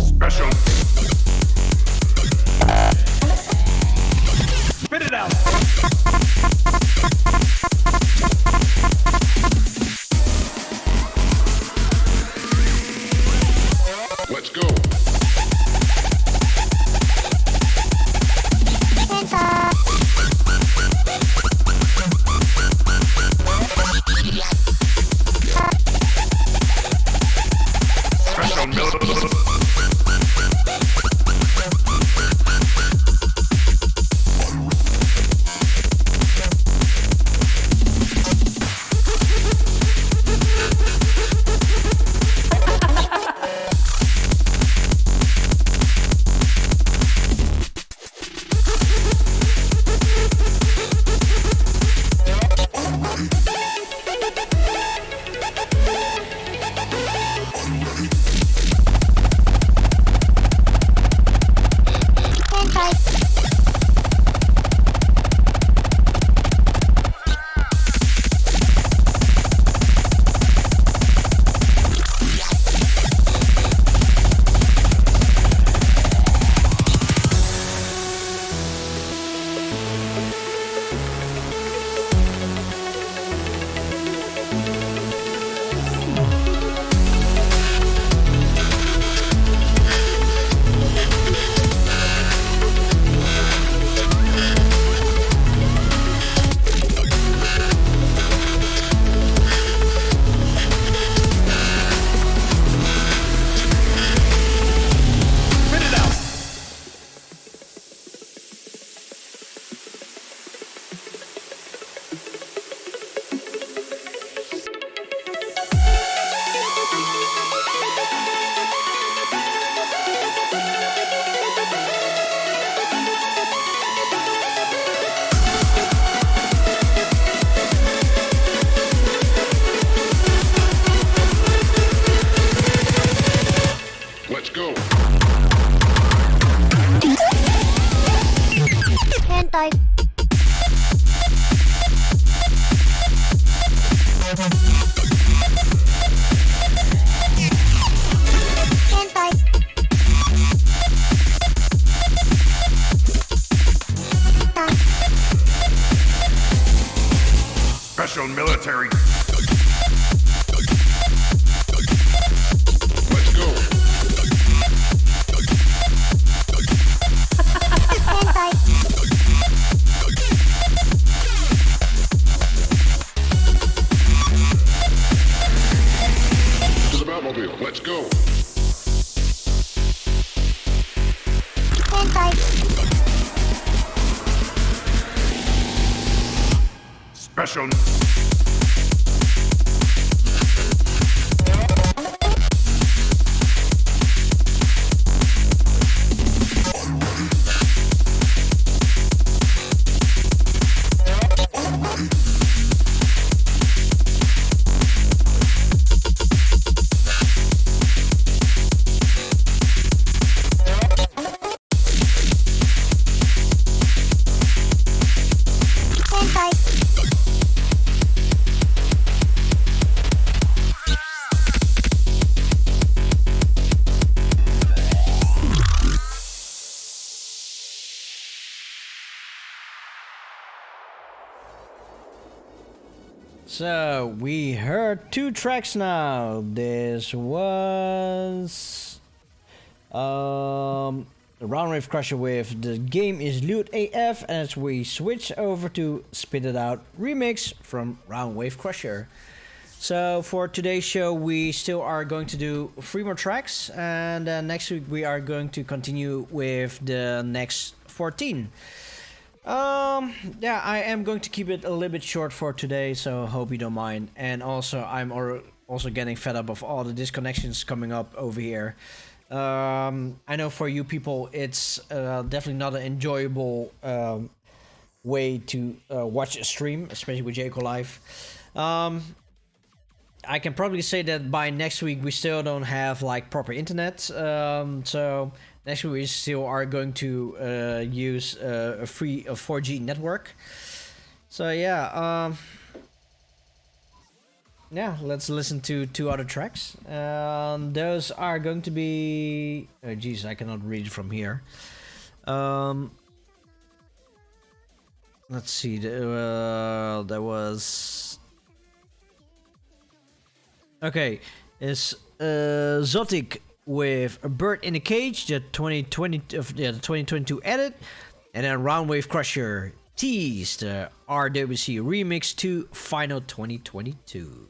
Special. Spit it out. Let's go. Special military. Let's go. 変態 変態 Special military. Let's go. 変態 To the Batmobile. Let's go. 変態 Special. So we heard two tracks now. This was Round Wave Crusher with The Game Is Lewd AF, and as we switch over to Spit It Out remix from Round Wave Crusher. So for today's show, we still are going to do 3 more tracks, and next week we are going to continue with the next 14. Yeah, I am going to keep it a little bit short for today, so hope you don't mind. And also, I'm also getting fed up of all the disconnections coming up over here. I know for you people, it's definitely not an enjoyable way to watch a stream, especially with Jaco Live. I can probably say that by next week we still don't have like proper internet. So next week we still are going to use a 4G network. So yeah. yeah, let's listen to 2 other tracks. Those are going to be... Oh, geez, I cannot read it from here. Let's see. There was... Okay, it's Zotic with A Bird in a Cage, the 2022 edit, and then Roundwave Crusher Tease, the RWC Remix to Final 2022.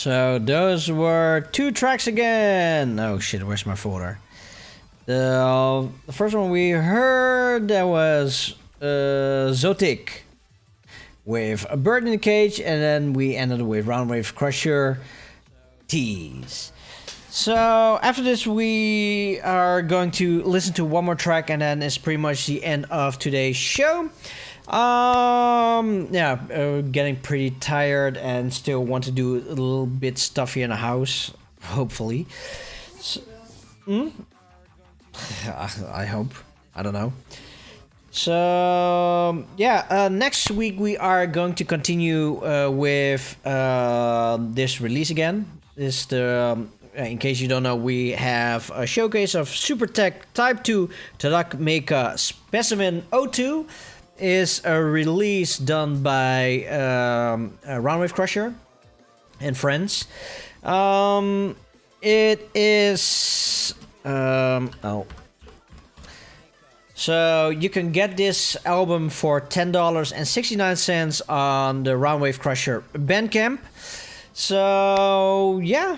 So those were 2 tracks again. Oh shit, where's my folder? The first one we heard, that was Zotic with A Bird in the Cage, and then we ended with Roundwave Crusher Tease. So after this we are going to listen to one more track, and then it's pretty much the end of today's show. Getting pretty tired and still want to do a little bit stuffy in the house, hopefully. So, I hope. I don't know. So next week we are going to continue with this release again. This the in case you don't know, we have a showcase of SUPER TEK-TYPE II Terac Mecha SPECIMEN-02. Is a release done by Roundwave Crusher and friends. it is so you can get this album for $10.69 on the Roundwave Crusher Bandcamp. So yeah,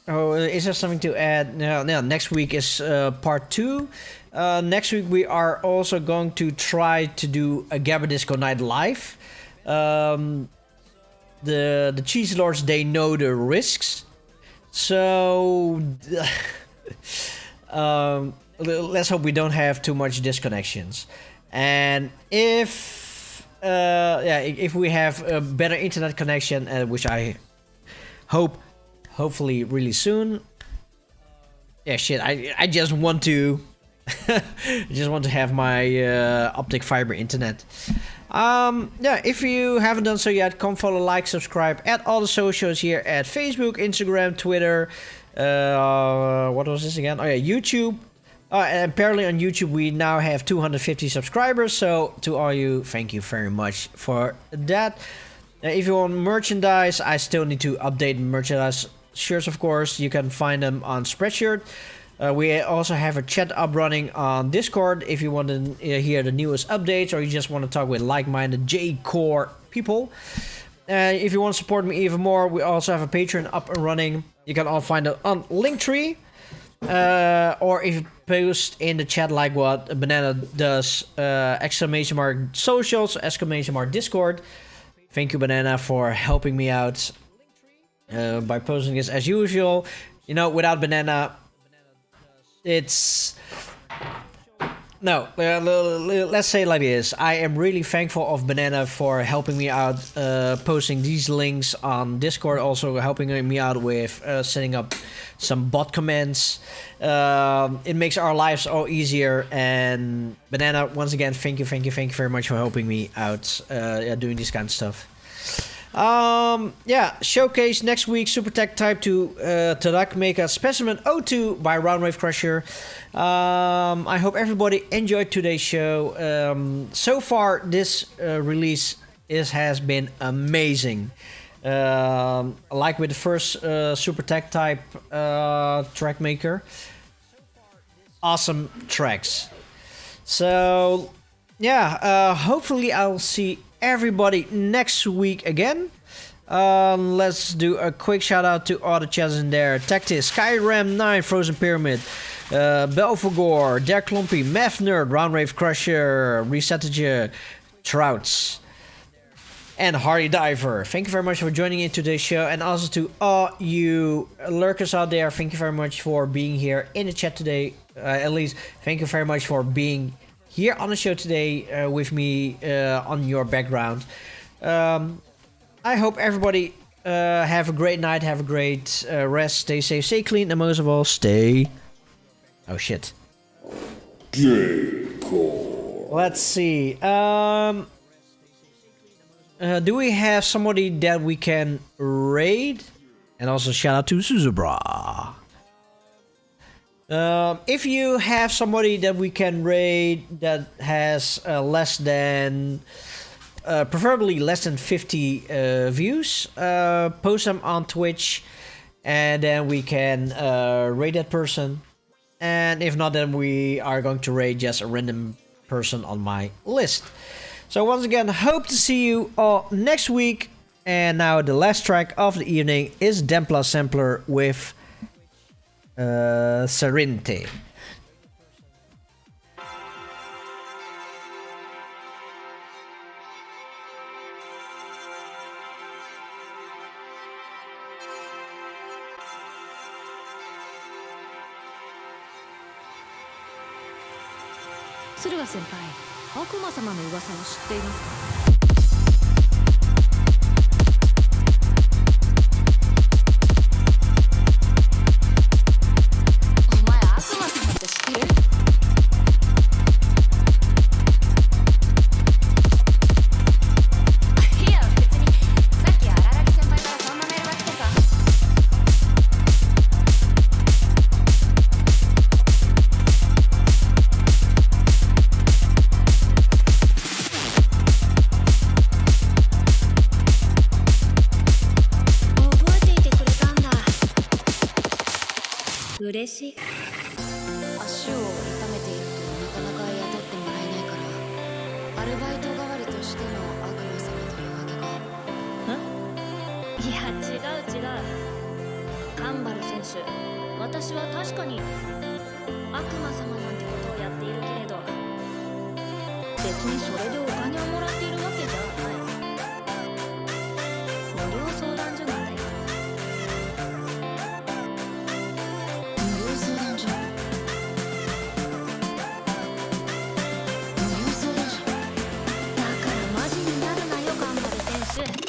is there something to add? No, next week is part 2. Next week we are also going to try to do a Gabba Disco night live. The Cheese Lords, they know the risks. So let's hope we don't have too much disconnections. And if we have a better internet connection, which I hopefully really soon. Yeah, shit. I just want to have my optic fiber internet. If you haven't done so yet, come follow, like, subscribe at all the socials here at Facebook, Instagram, Twitter. What was this again? Oh yeah, YouTube. And apparently on YouTube we now have 250 subscribers. So to all you, thank you very much for that. If you want merchandise, I still need to update merchandise shirts, of course. You can find them on Spreadshirt. We also have a chat up running on Discord if you want to hear the newest updates, or you just want to talk with like-minded J-Core people. If you want to support me even more, we also have a Patreon up and running. You can all find it on Linktree. Or if you post in the chat like what Banana does, ! Socials, ! Discord. Thank you, Banana, for helping me out by posting this as usual. You know, without Banana, it's... No, let's say it like this. I am really thankful of Banana for helping me out, posting these links on Discord, also helping me out with setting up some bot commands. It makes our lives all easier. And Banana, once again, thank you very much for helping me out doing this kind of stuff. Showcase next week, Super Tech-Type II, Terac Mecha SPECIMEN-02 by Roundwave Crusher. I hope everybody enjoyed today's show. So far, this release has been amazing. Like with the first Super Tech-Type track maker. Awesome tracks. So, hopefully I'll see everybody next week again. Let's do a quick shout out to all the chats in there. Tactis, Skyram 9, Frozen Pyramid, Belfagor, Der Klompy, Math Nerd, Roundwave Crusher, Resetage, Trouts, and Hardy Diver. Thank you very much for joining in today's show. And also to all you lurkers out there, thank you very much for being here in the chat today. At least, thank you very much for being here on the show today with me on your background. I hope everybody have a great night, have a great rest, stay safe, stay clean, and most of all, stay... Oh shit. J-Core. Let's see. Do we have somebody that we can raid? And also shout out to Suzubra. If you have somebody that we can raid that has less than, preferably less than 50 views, post them on Twitch, and then we can raid that person. And if not, then we are going to raid just a random person on my list. So once again, hope to see you all next week. And now the last track of the evening is Dempla Sampler with Serenity. 駿河先輩、悪魔様の噂を知っていますか？嬉しい。足を痛めているとなかなか雇ってもらえないから、アルバイト代わりとしての悪魔様というわけか。いや、違う。カンバル選手、私は確かに悪魔様なんてことをやっているけれど、別にそれでお金をもらっているわけじゃない。無料相談所なんだよ。無料相談所。だからマジになるなよ、カンバル選手。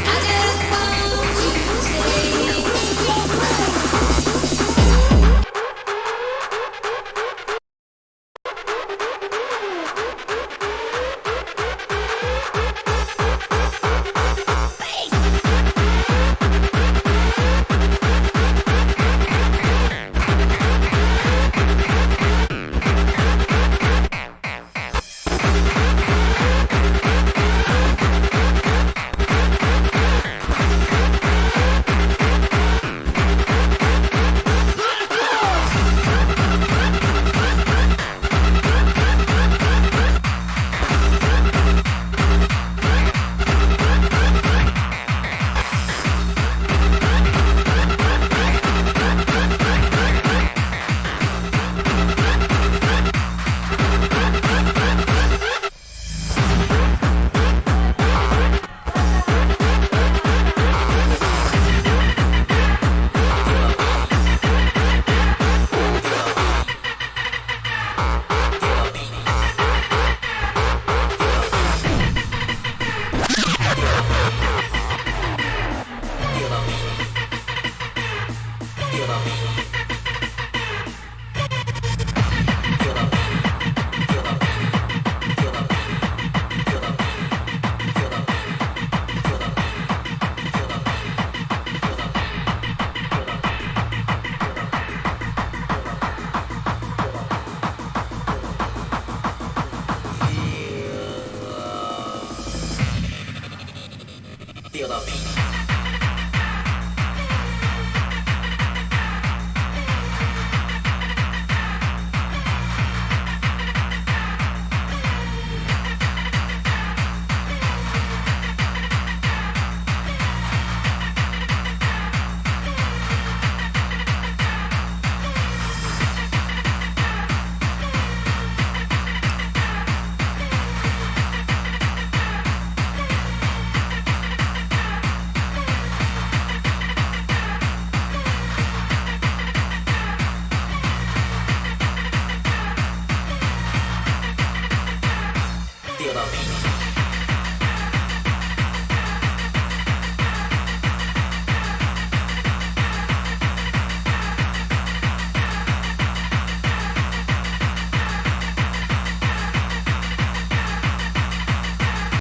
I just want you Feel the beat.